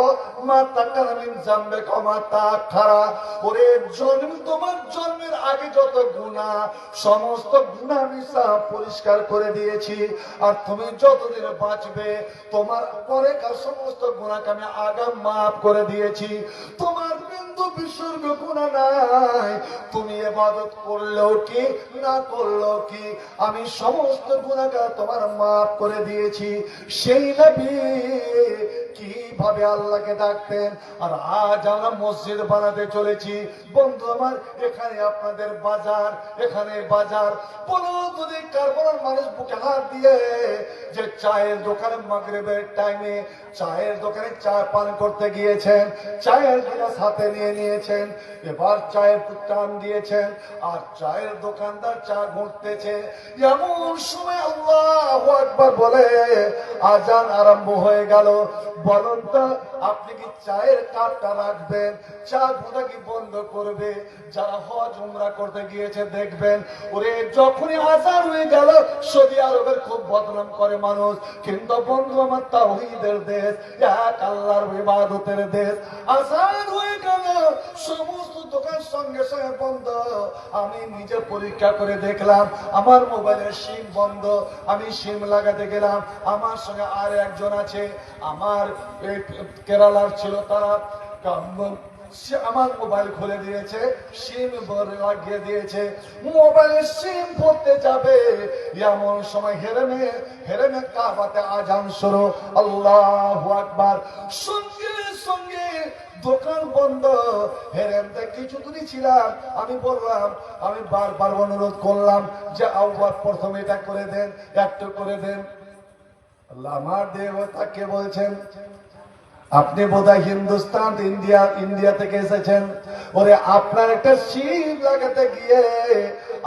মা তাকারা মিন জামবিকা মা তাআখারা, ওরে জন্ম তোমার জন্মের আগে যত গুনাহ সমস্ত গুনাহ মিছা পরিষ্কার করে দিয়েছি। আর তুমি যতদিন বাঁচবে তোমার পরেকার সমস্ত গুনাহকে আমি আগাম মাফ করে দিয়েছি। তোমার বিন্দু বিসর্গ গুনাহ নাই। তুমি ইবাদত করলেও কি না করলেও কি আমি সমস্ত গুনাহকে তোমার মাফ করে দিয়েছি। সেই নবী কিভাবে আল্লাহকে ডাকতেন। আর আজ আমরা মসজিদ বানাতে চলেছি। বন্ধু আমার, এখানে আপনাদের বাজার, এখানে বাজার। বলো যদি কারবালার মানুষ বুকে হাত দিয়ে যে চায়ের দোকানে মাগরিবের টাইমে চায়ের দোকানে চা পান করতে গিয়েছেন, চায়ের গ্লাস হাতে নিয়ে নিয়েছেন, এবার চায়ের টান দিয়েছেন আর চায়ের দোকানদার চা ঘুরতেছে, এমন সময় আল্লাহু আকবার বলে আজান আরম্ভ হয়ে গেল। বলুন তো আপনি কি চায়ের কাপটা রাখবেন, চা ঘোরা কি বন্ধ করবে? যারা হজ উমরা করতে গিয়েছে দেখবেন, ওরে যখনই আজান হয়ে গেল, সৌদি আরবের খুব বদনাম করে মানুষ, কিন্তু বন্ধু আমার তাওহীদের দেশ, এক আল্লাহর ইবাদতের দেশ। আজান হয়ে গেল, সমস্ত দোকান সঙ্গে সঙ্গে বন্ধ। আমি নিজে পরীক্ষা করে দেখলাম, আমার মোবাইলের সিম বন্ধ। আমি সিম লাগাতে গেলাম, আমার সঙ্গে আর একজন আছে, আমার কেরালার ছিল, তারা আমার মোবাইল খুলে দিয়েছে, সিম লাগিয়ে দিয়েছে। মোবাইলের সিম ভরতে যাবে, এমন সময় হেরেমে কাবাতে আজান শুরু, আল্লাহু আকবার। সঙ্গে সঙ্গে দোকান বন্ধ। হেরেমতে কিছু দূরই ছিলাম, আমি বললাম, আমি বারবার অনুরোধ করলাম যে আল্লাহ প্রথমে এটা করে দেন, একটু করে দেন। আল্লাহ আমার দেবতাকে বলছেন, আপনি বোধহয় হিন্দুস্তান ইন্ডিয়া থেকে এসেছেন, ওরে আপনার একটা সিম লাগাতে গিয়ে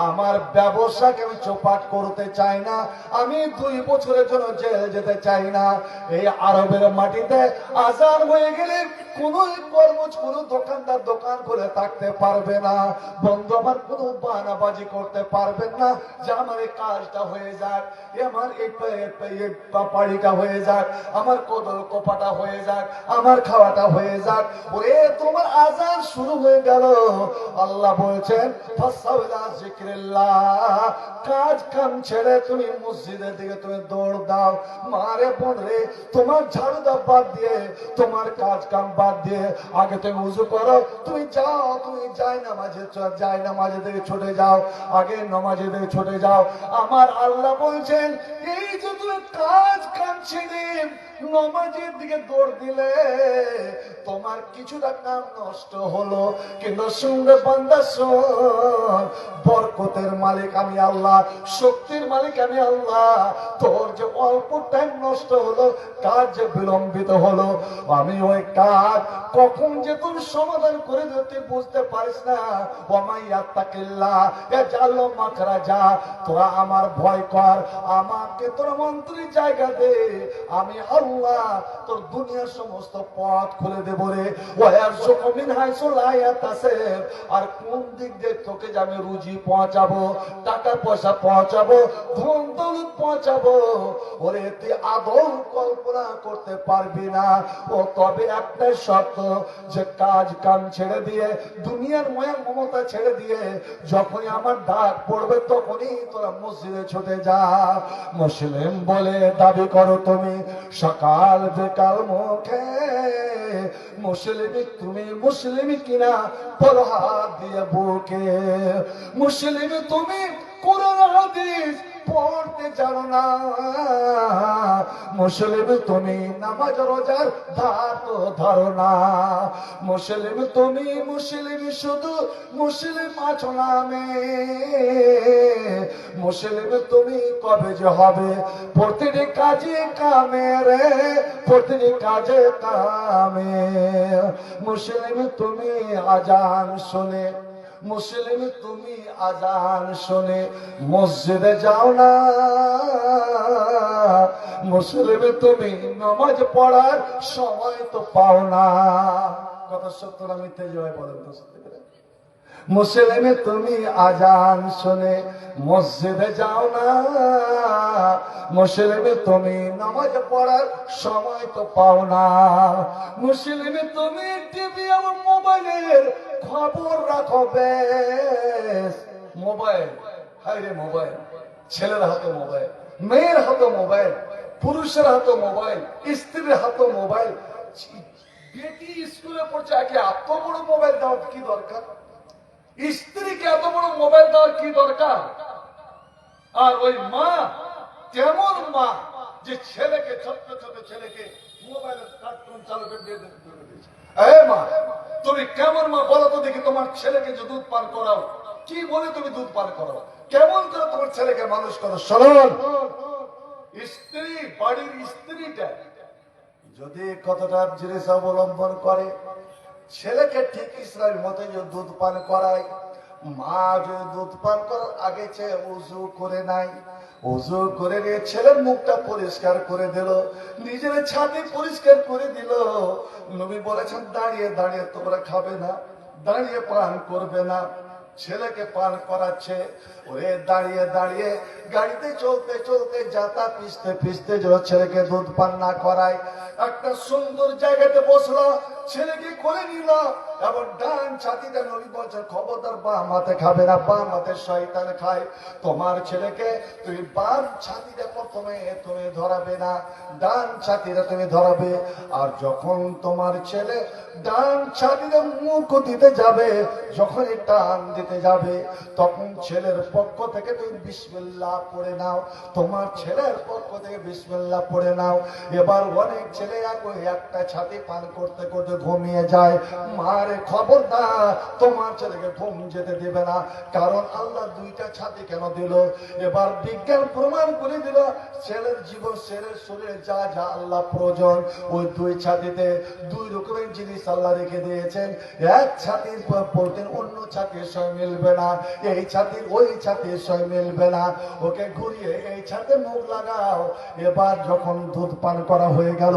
আমার ব্যবসাকে আমি চোপাট করতে চাই না, আমি 2 বছরের জন্য জেল যেতে চাই না। এই আরবের মাটিতে আজান হয়ে গেলে কোনো দোকানদার দোকান করে থাকতে পারবে না। বন্ধু আমার, কোনো বানাবাজি করতে পারবেন না যে আমার এই কাজটা হয়ে যাক, আমার এই পাড়িটা হয়ে যাক, আমার কদল কোপাটা হয়ে যাক, আমার খাওয়াটা হয়ে যাক। ওরে তোমার আজান শুরু হয়ে গেল, আল্লাহ বলছেন ফাসাউলা যিকরিল্লাহ, কাজ কাম ছেড়ে তুমি মসজিদের দিকে তুমি দৌড় দাও। মারে বোন রে, তোমার ঝাড়ু দাও বাদ দিয়ে, তোমার কাজ কাম বাদ দিয়ে আগে তুমি উযু করো, তুমি যাও, তুমি যাই নামাজে দিকে ছুটে যাও, আগে নামাজে দিকে ছুটে যাও। আমার আল্লাহ বলছেন, এই যে তুমি কাজ কাম ছেড়ে নামাজের দিকে দৌড় দিলে তোমার কিছুটা কাম নষ্ট হলো, কিন্তু শুনবে বান্দা শোন, বরকতের মালিক আমি আল্লাহ, শক্তির মালিক আমি আল্লাহ। তোর যে অল্প টাইম নষ্ট হলো, কাজ যে বিলম্বিত হলো, আমি ওই কাজ কখন যে তুমি সমাধান করে দিতে বুঝতে পারিস না। ওয়ামাইয়াত্তাকিল্লাহ ইয়াজআল মাখরাজা, তোরা আমার ভয় কর, আমাকে তোর মন্ত্রী জায়গা দে, আমি আল্লাহ তোর দুনিয়ার সমস্ত পথ খুলে দেব। দেব রে, ওয়ারযুকু মিন হাইসু লা ইয়াহতাসিব, আর কোন দিক দিয়ে তোকে যে আমি রুজি পৌঁছাবো, টাকা পয়সা পৌঁছাবো, ধন দৌলত পৌঁছাবো, ওরে তুই আদৌ কল্পনা করতে পারবি না। ও তবে একটাই শর্ত, যে কাজ কাম ছেড়ে দিয়ে, দুনিয়ার মায়া মমতা ছেড়ে দিয়ে, যখনই আমার ডাক পড়বে তখনই তোরা মসজিদে ছুটে যা। মুসলিম বলে দাবি করো তুমি সকাল বিকাল মুখে, মুসলিম তুমি মুসলিম কিনা বলো হাত দিয়ে বুকে। মুসলিম তুমি কোরআন হাদিস পড়তে জানো না, মুসলিম তুমি নামাজ রোজার ধার তো ধরো না। মুসলিম তুমি মুসলিম শুধু মুসলিম আছো নামে, মুসলিম তুমি কবে যে হবে প্রতিটি কাজে কামে রে, প্রতিটি কাজে কামে। মুসলিম তুমি আজান শুনে, মুসলিম তুমি আজান শুনে মসজিদে যাও না, মুসলিম তুমি নামাজ পড়ার সময় তো পাও না। কথা সত্য না মিথ্যে জয় বলেন তো? মুসলিম তুমি আজান শুনে মসজিদে যাও না, মুসলিম তুমি নামাজ পড়ার সময় তো পাও না। মুসলিম তুমি টিভি এবং মোবাইলের খবর রাখো বেশ। মোবাইল, হায় রে মোবাইল, ছেলের হাতে মোবাইল, মেয়ের হাতে মোবাইল, পুরুষের হাতে মোবাইল, স্ত্রীর হাতে মোবাইল। বেটি স্কুলে পড়ছে, একে এত বড় মোবাইল দেওয়ার কি দরকার? স্ত্রীকে এত বড় মোবাইল দেওয়ার কি দরকার? আর ওই মা তেমন মা যে ছেলেকে, ছোট্ট ছোট ছেলেকে মোবাইলের কার্টুন চালু করে দিয়ে দিয়েছে। মা তুমি কেমন মা বলো তো দেখি, তোমার ছেলেকে যে দুধ পান করাও, কি বলে তুমি দুধ পান করাও, কেমন করে তোমার ছেলেকে মানুষ করো? সরল স্ত্রী, বাড়ির স্ত্রীটা যদি কতটা জিনিস অবলম্বন করে, ছেলেকে ঠিক ইসরায়েল মতে যে দুধ পান করায়, মা যদি দুধ পান করার আগে চেয়ে উজু করে নাই, উজু করে নিয়ে ছেলের মুখটা পরিষ্কার করে দিল, নিজের ছাতি পরিষ্কার করে দিল। নবী বলেছেন দাঁড়িয়ে দাঁড়িয়ে তোমরা খাবে না, দাঁড়িয়ে পান করবে না। ছেলেকে পান করাচ্ছে, ওরে দাঁড়িয়ে দাঁড়িয়ে গাড়িতে চলতে চলতে যাতা পিছতে পিছতে যেন ছেলেকে দুধ পান না করায়। একটা সুন্দর জায়গাতে বসলো, ছেলেকে করে নিল, এবং ডান ছাতিটা নবী বলছেন খবরদার বাম হাতে খাবে না, বাম হাতে শয়তান খায়। তোমার ছেলেকে তুমি বাম ছাতিটা প্রথমে তুমি ধরাবে না, ডান ছাতিটা তুমি ধরাবে। আর যখন তোমার ছেলে ডান ছাতিটা মুখ দিতে যাবে, যখন টান দিতে যাবে, তখন ছেলের পক্ষ থেকে তুমি বিসমিল্লাহ পড়ে নাও, তোমার ছেলের পক্ষ থেকে বিসমিল্লাহ পড়ে নাও। এবার অনেক ছেলে একটা ছাতি পান করতে করতে ঘুমিয়ে যায়। মারে খবরদার, তোমার ছেলেকে ঘুম যেতে দেবে না, কারণ আল্লাহ দুইটা ছাতি কেন দিল? এবার বিজ্ঞান প্রমাণ করে দিল, ছেলের জীবন, ছেলের শরীরে যা যা আল্লাহ প্রয়োজন, ওই দুই ছাতিতে দুই রকমের জিনিস আল্লাহ রেখে দিয়েছেন। এক ছাতির প্রোটিন অন্য ছাতির সঙ্গে মিলবে না, এই ছাতির ওই ছাতির সঙ্গে মিলবে না, ওকে ঘুরিয়ে এই ছাতে মুখ লাগাও। এবার যখন দুধ পান করা হয়ে গেল,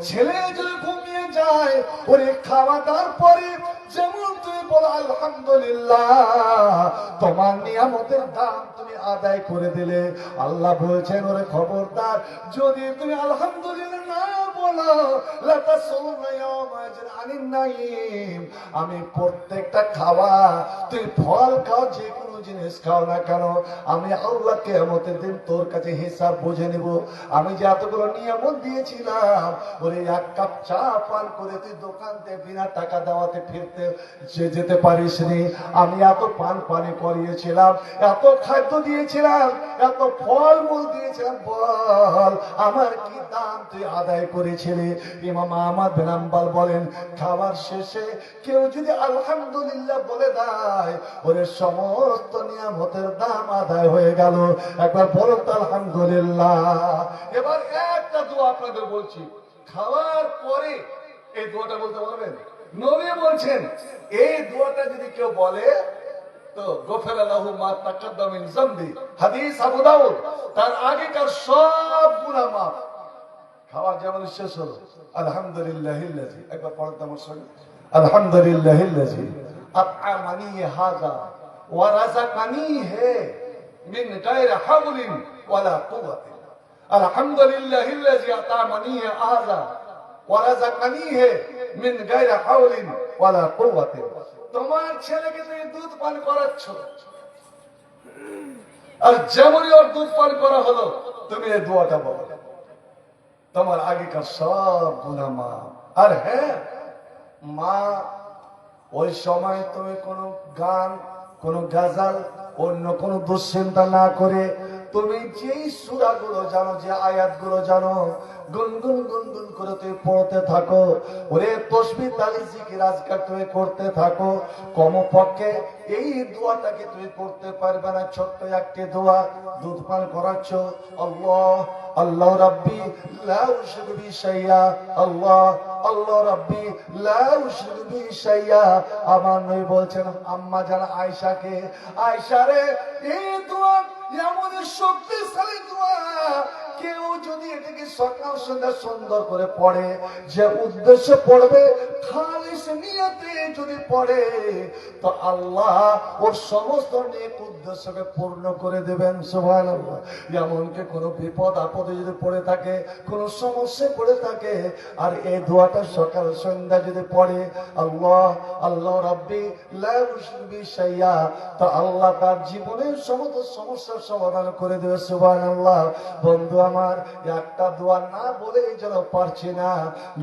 ছেলে যদি ঘুমিয়ে যায়, ওরে খাওয়া দাওয়ার পরে যেমন তুমি বলো আলহামদুলিল্লাহ, তোমার নিয়ামতের দাম তুমি আদায় করে দিলে। আল্লাহ বলছেন ওরে খবরদার, যদি তুমি আলহামদুলিল্লাহ না বলো, আমি প্রত্যেকটা খাওয়া, তুই ফল খাও, যে কোনো জিনিস খাও না কেন, আমি আল্লাহ কিয়ামতের দিন তোর কাছে হিসাব বুঝে নিব। আমি যে এতগুলো নিয়ামত দিয়েছিলাম, ওরে এক কাপ চা পান করে তুই দোকান থেকে বিনা টাকা দেওয়াতে ফিরতে যেতে পারিস নি। আমি এত পান পানি করিয়েছিলাম, এত খাদ্য দিয়েছিলাম, এত ফল মূল দিয়েছিলাম, বল আমার কি দাম তুই আদায় করেছিলি? ইমাম আহমদ বিন হাম্বল বলেন, খাবার শেষে কেউ যদি আলহামদুলিল্লাহ বলে দেয়, ওরে সমস্ত নিয়ামতের দাম আদায় হয়ে গেল। একবার বলো তো আলহামদুলিল্লাহ। এবার একটা দোয়া আপনাদের বলছি, খাওয়ার পরে এই দোয়াটা বলতে পারবেন? নবী বলছেন এই দোয়াটা যদি কেউ বলে তো গফিরা লাহু মা তাকাদ্দামা মিন যামবি, হাদিস আবু দাউদ, তার আগেকার সব গুনাহ মাফ। খাওয়া যেমন শেষ হলো, আলহামদুলিল্লাহিল্লাযী, একবার পড়তে আমার সঙ্গে, আলহামদুলিল্লাহিল্লাযী আত'আমানি হাযা ওয়া রাযাকানি হে মিন গায়রি হাওলিন ওয়ালা কুওয়াতিন। আলহামদুলিল্লাহিল্লাযী আত'আমানি হাযা ওয়া রাযাকানি হে মিন গায়রি হাওলিন ওয়ালা কুওয়াতিন। তোমার ছেলেকে তুমি দুধ পান করাচ্ছ, আর যেমনই ওর দুধ পান করা হলো, তুমি এই দোয়াটা বলো, তোমার আগেকার সব গুনাহ মাফ। আর হ্যাঁ মা, ওই সময় তুমি কোনো গান, কোনো গাজাল, অন্য কোনো দুশ্চিন্তা না করে তুমি যেই সূরাগুলো জানো, যে আয়াতগুলো জানো, গুনগুন গুনগুন করে তুমি পড়তে থাকো। ওরে তাসবিহ তাহলিল জিকির আজকার তুমি করতে থাকো। কমপক্ষে এই দোয়াটাকে তুমি করতে পারবে না, ছোট্ট একটি দোয়া। দুধ পান করাচ্ছ, আল্লাহ আল্লাহ রাব্বি লা উশরিকু বিহি শাইয়া, আল্লাহ আল্লাহ রাব্বি লা উশরিকু বিহি শাইয়া। আমার নবী বলছেন আম্মা জান আয়েশাকে, আয়েশা রে, এই দোয়া এমন শক্তিশালী দোয়া, কেউ যদি এটাকে সকাল সন্ধ্যা সুন্দর করে পড়ে, যে উদ্দেশ্য পড়বে, খালিস নিয়তে যদি পড়ে, তো আল্লাহ ওর সমস্ত নেক উদ্দেশ্যকে পূর্ণ করে দেবেন। সুবহানাল্লাহ। এমনকি কোনো বিপদ আপদে যদি পড়ে থাকে, কোনো সমস্যায় পড়ে থাকে, আর এই দোয়াটা সকাল সন্ধ্যা যদি পড়ে, আল্লাহ আল্লাহ রাব্বি লা উশরিকু বিহি শাইয়া, তো আল্লাহ তার জীবনের সমস্ত সমস্যার সমাধান করে দেবে। সুবহানাল্লাহ। বন্ধু আমার, একটা দোয়া না বলে যেন পারছি না।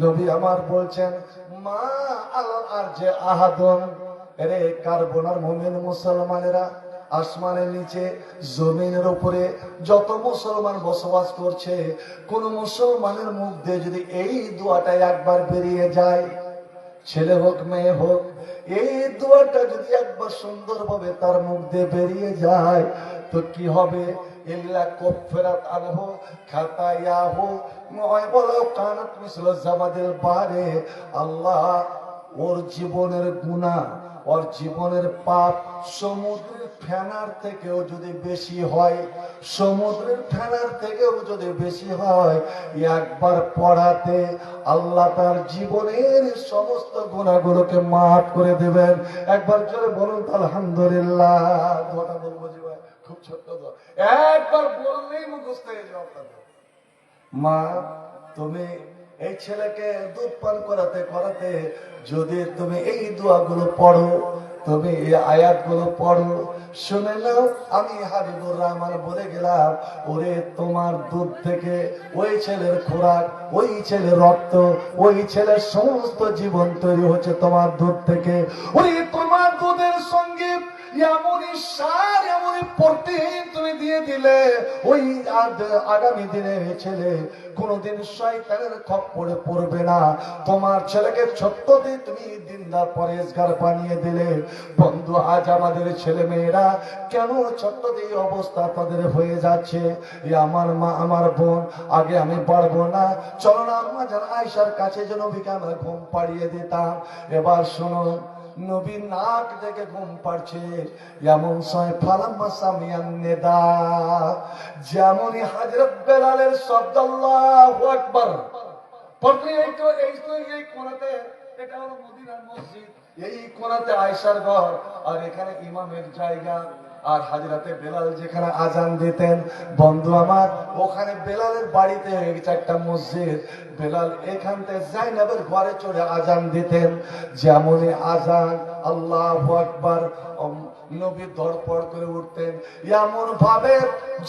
নবী আমার বলছেন মা আল আরজে আহাদুন, এরে কার্বনার মুমিন মুসলমানেরা, আসমানের নিচে জমিনের উপরে যত মুসলমান বসবাস করছে, কোন মুসলমানের মুখ দিয়ে যদি এই দোয়াটা একবার বেরিয়ে যায়, ছেলে হোক মেয়ে হোক, এই দোয়াটা যদি একবার সুন্দরভাবে তার মুখ দিয়ে বেরিয়ে যায়, তো কি হবে? ইল্লা কুফিরাত আনহু খাতায়াহু ওয়ালাউ কানাত মিসলা জাবাদিল বারে। আল্লাহ ওর জীবনের গুনাহ, ওর জীবনের পাপ সমুদ্রের ফেনার থেকেও যদি বেশি হয়, সমুদ্রের ফেনার থেকেও যদি বেশি হয়, একবার পড়াতে আল্লাহ তার জীবনের সমস্ত গুনাহগুলোকে মাফ করে দেবেন। একবার জোরে বলুন আলহামদুলিল্লাহ। দোয়াটা বলবো যে ভাই, খুব ছোট্ট দোয়া, একবার বললেই মুখস্থ হয়ে যাবে। মা, তুমি এই ছেলেকে দুধ পান করাতে করাতে যদি তুমি এই দোয়াগুলো পড়ো, তুমি এই আয়াতগুলো পড়ো, শুনে নাও, আমি হাবিবুর রহমান বলে গেলাম, ওরে তোমার দুধ থেকে ওই ছেলের খোরাক, ওই ছেলের রক্ত, ওই ছেলের সমস্ত জীবন তৈরি হচ্ছে তোমার দুধ থেকে। ওই তোমার দুধের সঙ্গে এমনই সার, এমনই প্রোটিন তুমি দিয়ে দিলে, ওই আগামী দিনে ছেলে কোনদিন শয়তানের খপ্পরে পড়বে না। তোমার ছেলেকে ছোট্ট দিয়ে তুমি দিনদার পরেশগার বানিয়ে দিলে। বন্ধু, আজ আমাদের ছেলে মেয়েরা কেন ছোট্ট দিয়ে অবস্থা তাদের হয়ে যাচ্ছে? আমার মা, আমার বোন, আগে আমি পারবো না, চলো না আম্মা জান আয়েশার কাছে যে নবীকে আমরা ঘুম পাড়িয়ে দিতাম। এবার শোনো, নবী নাক দেখে ঘুম পাড়ছে, এমন সময় ফালাম্মা সামিয়ান নিদা, যেমনই হযরত বেলালের শব্দ আল্লাহু আকবার, পড়তে এই কোণাতে, এটা হলো মদিনার মসজিদ, এই কোণাতে আয়েশার ঘর, আর এখানে ইমামের জায়গা। আর হাজরাতে বেলাল যেখানে আজান দিতেন, বন্ধু আমার, ওখানে বেলালের বাড়িতে হয়ে গেছে একটা মসজিদ। বেলাল এখান থেকে জাইনাবের ঘরে চড়ে আজান দিতেন। যেমনই আজান আল্লাহু আকবার, নবী ধড়পড় করে উঠতেন, এমন ভাবে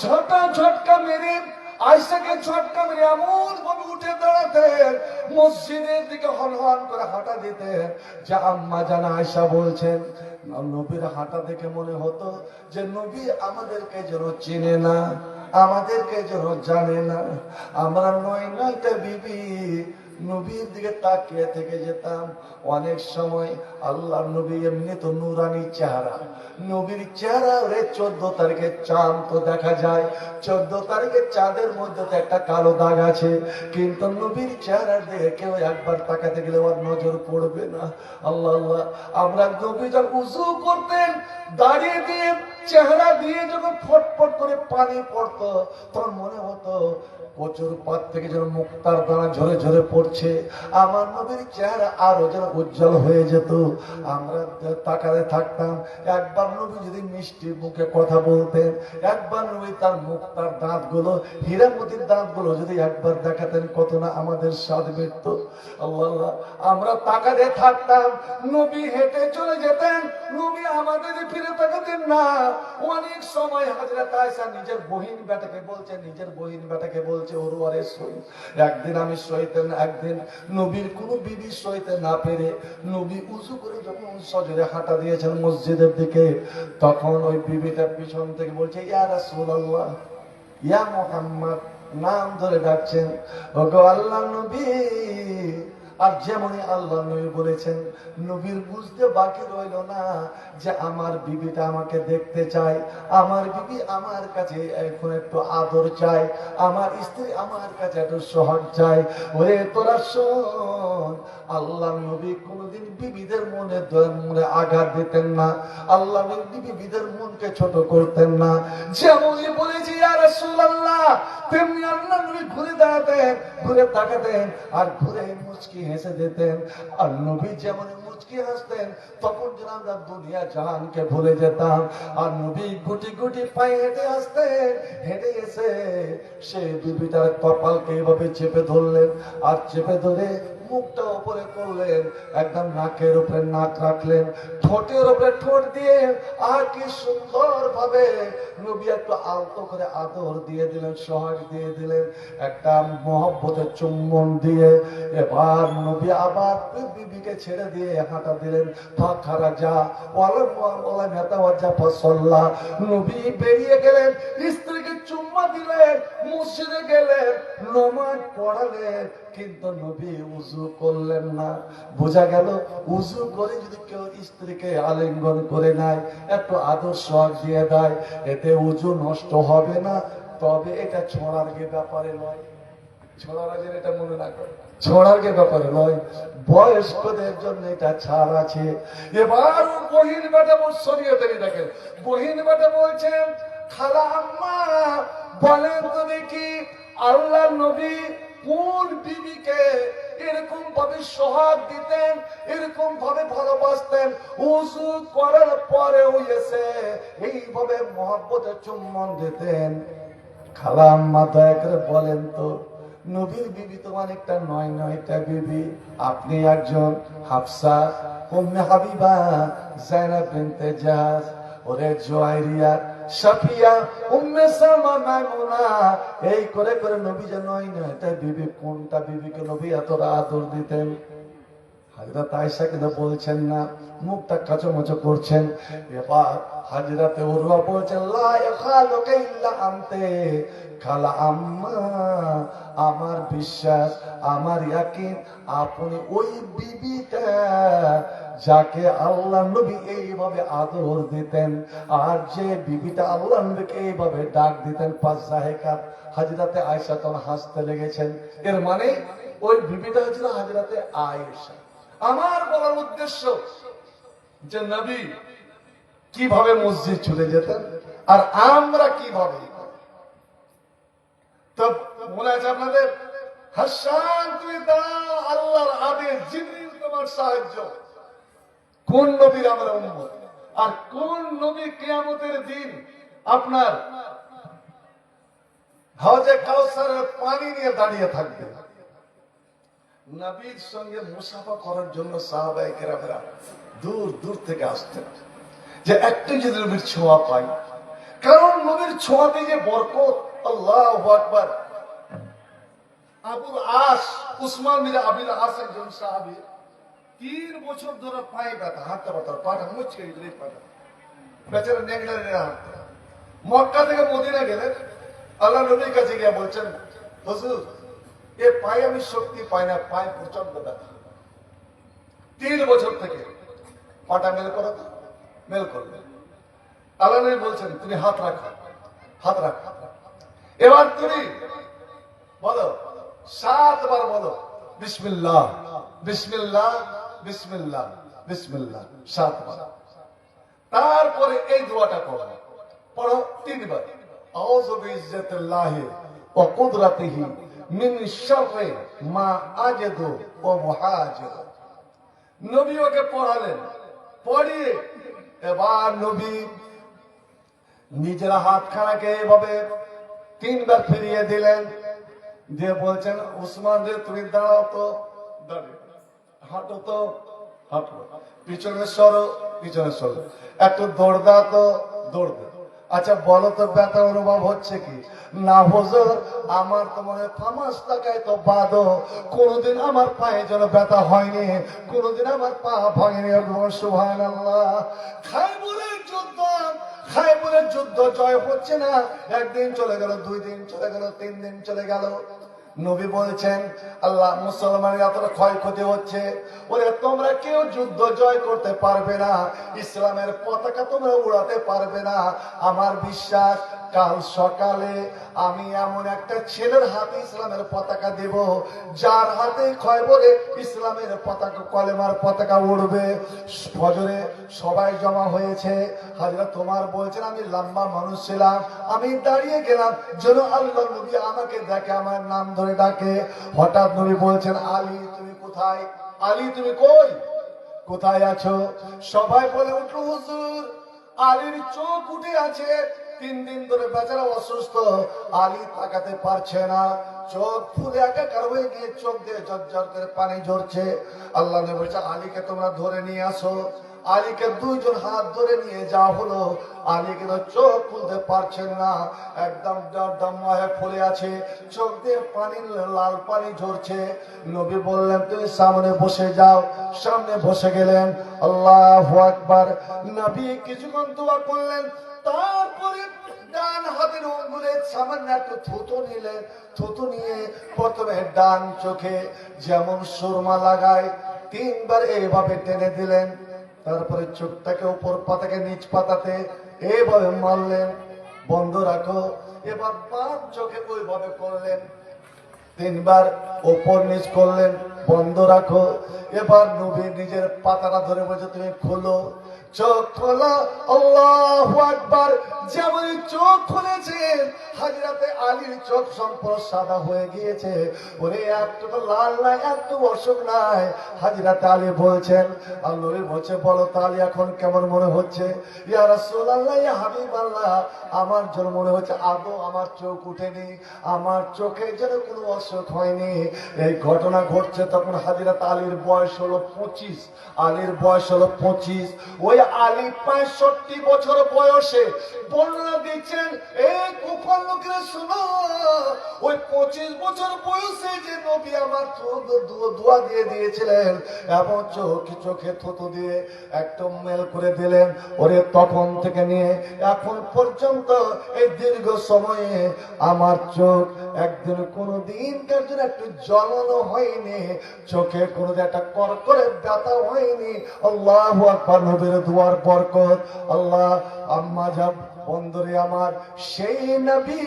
ঝটকা মেরে আয়েশাকে ঝটকা মেরে এমন ভাবে উঠে দাঁড়াতেন, মসজিদের দিকে হনহন করে হাঁটা দিতেন, যা আম্মা জান আয়েশা বলছেন, নবীর হাঁটা দেখে মনে হতো যে নবী আমাদেরকে যেন চিনে না, আমাদেরকে যেন জানে না। আমরা ৯টা বিবি নবীর দিকে তাকিয়ে থেকে যেতাম। অনেক সময় আল্লাহ নবী এমনি তো নুরানি চেহারা, নবীর চেহারা রে 14 তারিখে চাঁদ তো দেখা যায়, 14 তারিখে চাঁদের মধ্যে তো একটা কালো দাগ আছে, কিন্তু নবীর চেহারার দিকে কেউ একবার তাকাতে গেলে ওর নজর পড়বে না। আল্লাহ আল্লাহ, আমরা নবী যখন উযু করতেন দাঁড়িয়ে দিয়ে চেহারা দিয়ে যখন ফটফট করে পানি পড়তো, তখন মনে হতো কচুর পাত থেকে যেন মুক্তার দানা ঝরে ঝরে পড়ছে। আমার নবীর চেহারা আরো যেন উজ্জ্বল হয়ে যেত। আমরা তাকাতে থাকতাম। একবার নবী যদি মিষ্টি মুখে কথা বলতেন, একবার নবী তার মুক্তার দাঁতগুলো, হীরামতির দাঁতগুলো যদি একবার দেখাতেন, কত না আমাদের স্বাদ মিটত। আল্লাহ, আমরা তাকাতে থাকতাম। নবী হেঁটে চলে যেতেন, নবী আমাদের ফিরে তাকাতেন না। অনেক সময় হযরত আয়েশা নিজের বহিন বেটাকে বলছে, নিজের বহিন বেটাকে বলছে, ওরে সই। একদিন আমি সইতেন, একদিন নবীর কোন বিবি সইতে না পেরে নবী উযু করে যখন সজরে হাঁটা দিয়েছেন মসজিদের দিকে, তখন ওই বিবিটা পিছন থেকে বলছে, ইয়া রাসূলুল্লাহ, ইয়া মুহাম্মদ, নাম ধরে ডাকছেন, ওগো আল্লাহর নবী। আর যেমনই আল্লাহ নবী বলেছেন, নবীর বুঝতে বাকি রইল না যে আমার বিবিটা আমাকে দেখতে চায়, আমার বিবি আমার কাছে এখন একটু আদর চায়, আমার স্ত্রী আমার কাছে একটু সোহাগ চায়। ওরে তোরা শোন, আল্লাহ নবী কোনদিন বিবিদের মনে আঘাত দিতেন না, আল্লাহ নবী বিবিদের মনকে ছোট করতেন না। যেমনই বলেছি ইয়া রাসূলুল্লাহ, তেমনি আল্লাহ নবী ঘুরে দাঁড়াতেন, ঘুরে তাকাতেন, আর ঘুরে মুচকি হেসে দিতেন। আর নবী যেমন মুচকি হাসতেন, তখন যেন আমরা দুনিয়া জাহানকে ভুলে যেতাম। আর নবী গুটি গুটি পায়ে হেঁটে আসতেন, হেঁটে এসে সে বিবিটার কপালকে এভাবে চেপে ধরলেন, আর চেপে ধরে মুখটা উপরে করলেন, একদম নাকের উপরে নাক রাখলেন, ঠোঁটের উপরে ঠোঁট দিয়ে, আর কি সুন্দর ভাবে নবী একটু আলতো করে আদর দিয়ে দিলেন, সোহাগ দিয়ে দিলেন, একটা মহব্বতের চুম্বন দিয়ে এবার নবী আবার বিবিকে ছেড়ে দিয়ে হাঁটা দিলেন। ফাখারা যা ওয়ালা নেতা ওয়াজা ফসল্লাহ, নবী বেরিয়ে গেলেন, স্ত্রীকে চুম্মা দিলেন, মসজিদে গেলেন, নামাজ পড়ালেন, কিন্তু নবী উযু করলেন না। বোঝা গেল উযু করে যদি কেউ স্ত্রীকে আলিঙ্গন করে নেয়, একটু আদর সোহাগ দিয়ে দেয়, এতে উযু নষ্ট হবে না। তবে এটা ছোঁড়ার ব্যাপারে নয়, ছোঁড়ার আগে এটা মনে রাখবেন, ছোঁড়ার ব্যাপারে নয়, বয়স্কদের জন্য এটা ছাড় আছে। এবার বহিন বেটা শরীয়তে দেখেন, বহিন বেটা বলছেন, খালা আম্মা বলেন তো দেখি, আল্লাহ নবী কোন বিবিকে এরকম ভাবে সোহাগ দিতেন, এরকম ভাবে ভালোবাসতেন, উযু করার পরে এসে এইভাবে মহব্বতের চুম্বন দিতেন? খালা আম্মা দয়া করে বলেন তো, নবীর বিবি তো অনেকটা নয়টা বিবি, আপনি একজন হাফসা, উম্মে হাবিবা, যায়েনব বিনতে জাহাজ, ওরে জুয়াইরিয়া, সাফিয়া, উম্মে সালমা, মাইমুনা, এই করে করে নবী যে নয়টা বিবি, কোনটা বিবিকে নবী এত আদর দিতেন? হযরত আয়েশা কিন্তু বলছেন না, মুখটা কাচুমাচু করছেন। এবার হযরতে উরওয়া বলছেন, লা ইয়াখালুকা ইল্লা আনতে, খালা আম্মা, আমার বিশ্বাস, আমার ইয়াকিন, আপনি ওই বিবিটা যাকে আল্লাহ নবী এইভাবে আদর দিতেন, আর যে বিবিটা আল্লাহ নবীকে এইভাবে ডাক দিতেন, ফাজাহিকাত, হযরতে আয়েশা তখন হাসতে লেগেছেন। এর মানে ওই বিবিটা হচ্ছিল হযরতে আয়েশা। আমার বলার উদ্দেশ্য যে নবী কিভাবে মসজিদ চলে যেতেন, আর আমরা কিভাবে। তো মনে আছে আপনাদের, হাসান তুমি দাঁড়াও, আল্লাহর আদেশ, জিবরিল তোমার সাহায্য। কোন নবীর আমরা উম্মত, আর কোন নবী কিয়ামতের দিন আপনার হাওজে কাউসারের পানি নিয়ে দাঁড়িয়ে থাকবে। নবীর সঙ্গে মুসাফা করার জন্য সাহাবায়ে কেরামেরা দূর দূর থেকে আসতেন, যে একটু যদি নবীর ছোঁয়া পাই, কারণ নবীর ছোঁয়াতে যে বরকত। আল্লাহু আকবার। আবুল আস, উসমান বিন আবিল আস একজন সাহাবী, 3 বছর ধরে পায়ে ব্যথা, হাঁটতে পারত না, পাটা মুচকে গেছিল, পাটা বেচারা নেগড়ে নেগড়ে হাঁটত। মক্কা থেকে মদিনা গেলেন, আল্লাহ নবীর কাছে গিয়ে বলছেন, হুজুর এ পায়ে আমি শক্তি পাই না, পায়ে প্রচন্ড ব্যথা। 3 বছর থেকে পাটা মেল করো তো, মেল করবে। আল্লাহ নবী বলছেন তুমি হাত রাখো, হাত রাখো। এবার তুমি বলো 7 বার বলো বিসমিল্লাহ বিসমিল্লাহ বিসমিল্লাহ বিসমিল্লাহ 7 বার। তারপরে এই দোয়াটা করো, পড়ো 3 বার। আউযু বিইজ্জাতিল্লাহি ওয়া কুদরাতিহি মিন শাররি মা আজিদু ওয়া মুহাজিরু। নবী ওকে পড়ালেন, পড়িয়ে এবার নবী নিজের হাতখানাকে এভাবে 3 বার ফিরিয়ে দিলেন, দিয়ে বলছেন উসমান রে তুমি দাঁড়াও তো, দাঁড়িয়ে হাঁটো তো, হাঁটো, পিছনে সরো, পিছনে সরো, একটু দৌড় দাও তো, দৌড় দাও। আচ্ছা বলো তো ব্যথা অনুভব হচ্ছে কি? না হুজুর, আমার তো মনে হয় 5 টাকায় তো বাদো, কোনদিন আমার পায়ে যেন ব্যথা হয়নি, কোনদিন আমার পা ভাঙেনি। সুবহানাল্লাহ। খাইবরের যুদ্ধ, খাইবরের যুদ্ধ জয় হচ্ছে না। একদিন চলে গেল, 2 দিন চলে গেল, 3 দিন চলে গেল। নবী বলছেন আল্লাহ মুসলমানের এতটা ক্ষয়ক্ষতি হচ্ছে, ওরে তোমরা কেউ যুদ্ধ জয় করতে পারবে না, ইসলামের পতাকা তোমরা উড়াতে পারবে না। আমার বিশ্বাস কাল সকালে আমি এমন একটা ছেলের হাতে ইসলামের পতাকা দেব, যার হাতে খয়বরে ইসলামের পতাকা, কলেমার পতাকা উড়বে। ফজরে সবাই জমা হয়েছে। হযরত ওমর বলছেন আমি লম্বা মানুষ ছিলাম, আমি দাঁড়িয়ে গেলাম যেন আল্লাহ নবী আমাকে দেখে, আমার নাম ধরে ডাকে। হঠাৎ নবী বলছেন আলী তুমি কোথায়, আলী তুমি কই, কোথায় আছো? সবাই বলে উঠল হুজুর আলীর চোখ উঠে আছে, 3 দিন ধরে বেচারা অসুস্থ, আলী তাকাতে পারছে না, চোখ ফুলে একাকার হয়ে গিয়ে চোখ দিয়ে ঝরঝর করে পানি ঝরছে। আল্লাহ নবী বলছে আলীকে তোমরা ধরে নিয়ে আসো। আলীকে 2 জন হাত ধরে নিয়ে যাওয়া হলো। আলী কিন্তু চোখ খুলতে পারছেন না, একদম দম হয়ে ফুলে আছে, চোখ দিয়ে পানি, লাল পানি ঝরছে। নবী বললেন তুমি সামনে বসে যাও। সামনে বসে গেলেন। আল্লাহু আকবার। নবী কিছুক্ষণ দোয়া করলেন, তারপরে ডান হাতের আঙ্গুলে সামান্য একটু থুতু নিলেন। থুতু নিয়ে প্রথমে ডান চোখে যেমন সুরমা লাগায় 3 বার এইভাবে টেনে দিলেন। তারপরে চোখটাকে উপর পাতাকে নিচ পাতাতে এইভাবে মারলেন, বন্ধ রাখো। এবার 5 চোখে ওইভাবে করলেন, 3 বার উপর নিচ করলেন, বন্ধ রাখো। এবার নবী নিজের পাতাটা ধরে বলছে তুমি খোলো, চোখ খোলা। আল্লাহু আকবার। যেমন চোখ খুলেছেন হযরতে আলীর চোখ সম্পূর্ণ সাদা হয়ে গিয়েছে, ওরে একটু লাল নাই, একটু অসুখ নাই। হযরতে আলী বলছেন, আল্লাহ বলছে বলো তাহলে এখন কেমন মনে হচ্ছে? ইয়া রাসূলুল্লাহ, ইয়া হাবিবাল্লাহ, আমার জন্য মনে হচ্ছে আদৌ আমার চোখ উঠেনি, আমার চোখে যেন কোনো অসুখ হয়নি। এই ঘটনা ঘটছে তখন হযরত আলীর বয়স হলো 25। আলীর বয়স হলো 25। ওই আলী 65 বছর বয়সে বর্ণনা দিচ্ছেন, এই কুফার লোকেরা শোনো, ওই 25 বছর বয়সে যে নবী আমার দোয়া দিয়ে দিয়েছিলেন এবং চোখে থুতু দিয়ে একদম মেল করে দিলেন, ওরে তখন থেকে নিয়ে এখন পর্যন্ত এই দীর্ঘ সময়ে আমার চোখ একদিন কোনোদিন কার জন্য একটু জ্বলানো হয়নি, চোখে কোনোদিন একটা করকরে ব্যথা হয়নি। আল্লাহু আকবার। নবীর দুয়ার বরকত। আল্লাহ আম্মা যাব বন্ধুরে আমার, সেই নবী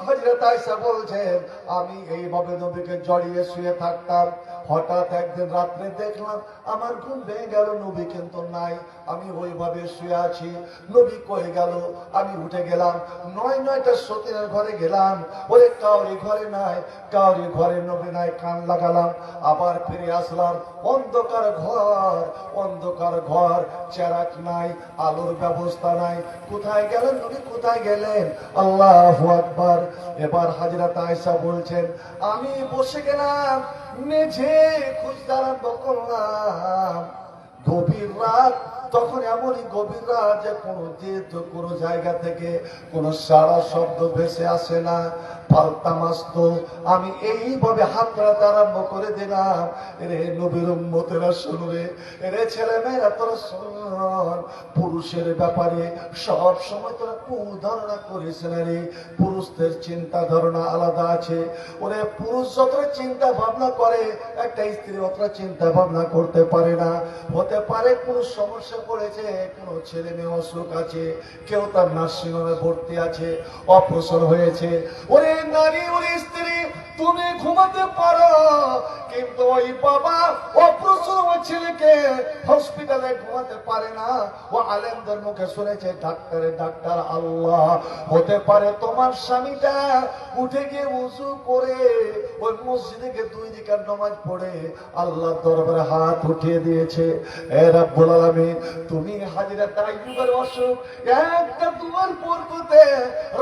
হযরত আয়েশা বলছেন আমি এইভাবে নবীকে জড়িয়ে শুয়ে থাকতাম। হঠাৎ একদিন রাত্রে দেখলাম আমার ঘুম ভেঙে গেল, নবী কিন্তু নাই, আমি ওইভাবে শুয়ে আছি। নবী কই গেল? আমি উঠে গেলাম, 9টা সতীনের ঘরে গেলাম, ওরে কাউরি ঘরে নাই, কাউরি ঘরে নবী নাই, কান লাগালাম, আবার ফিরে আসলাম। অন্ধকার ঘর, অন্ধকার ঘর, চেরাক নাই, আলোর ব্যবস্থা নাই। কোথায় গেলেন নবী, কোথায় গেলেন? আল্লাহু আকবার। এবার হযরত আয়েশা বলছেন আমি বসে গেলাম, মেঝে খুঁজতে আরম্ভ করলাম, গভীর রাত, তখন এমনই গভীর রাত যে কোনো জায়গা থেকে কোনো সারা শব্দ ভেসে আসে না। পাল্টামাস্ত আমি এইভাবে হাত ধরাতে আরম্ভ করে দিলাম, রে নবীর উম্মতেরা শুনবে, রে ছেলে মেয়েরা তোরা শুন, পুরুষের ব্যাপারে সব সময় তোরা কোন ধারণা করিস না রে। পুরুষদের চিন্তা ধারণা আলাদা আছে। ওরে পুরুষ যতটা চিন্তা ভাবনা করে, একটা স্ত্রী অতটা চিন্তা ভাবনা করতে পারে না। হতে পারে কোনো সমস্যা পড়েছে, কোনো ছেলে মেয়ে অসুখ আছে, কেউ তার নার্সিং হোমে ভর্তি আছে, অপারেশন হয়েছে। ওরে নারী, ওরে স্ত্রী, তুমি ঘুমাতে পারো, কিন্তু ওই বাবা অপারেশন ওই ছেলেকে হসপিটালে ঘুমাতে পারে না। ও আলেমদের মুখে শুনেছে ডাক্তারের ডাক্তার আল্লাহ। হতে পারে তোমার স্বামীটা উঠে গিয়ে উযু করে ওই মসজিদে গিয়ে 2 রাকাত নামাজ পড়ে আল্লাহর দরবারে হাত উঠিয়ে দিয়েছে। এ রব্বুল আলামিন, তুমি হাজিরা তাইয়ুবের অসুখ একটা দুয়ার পড়তে,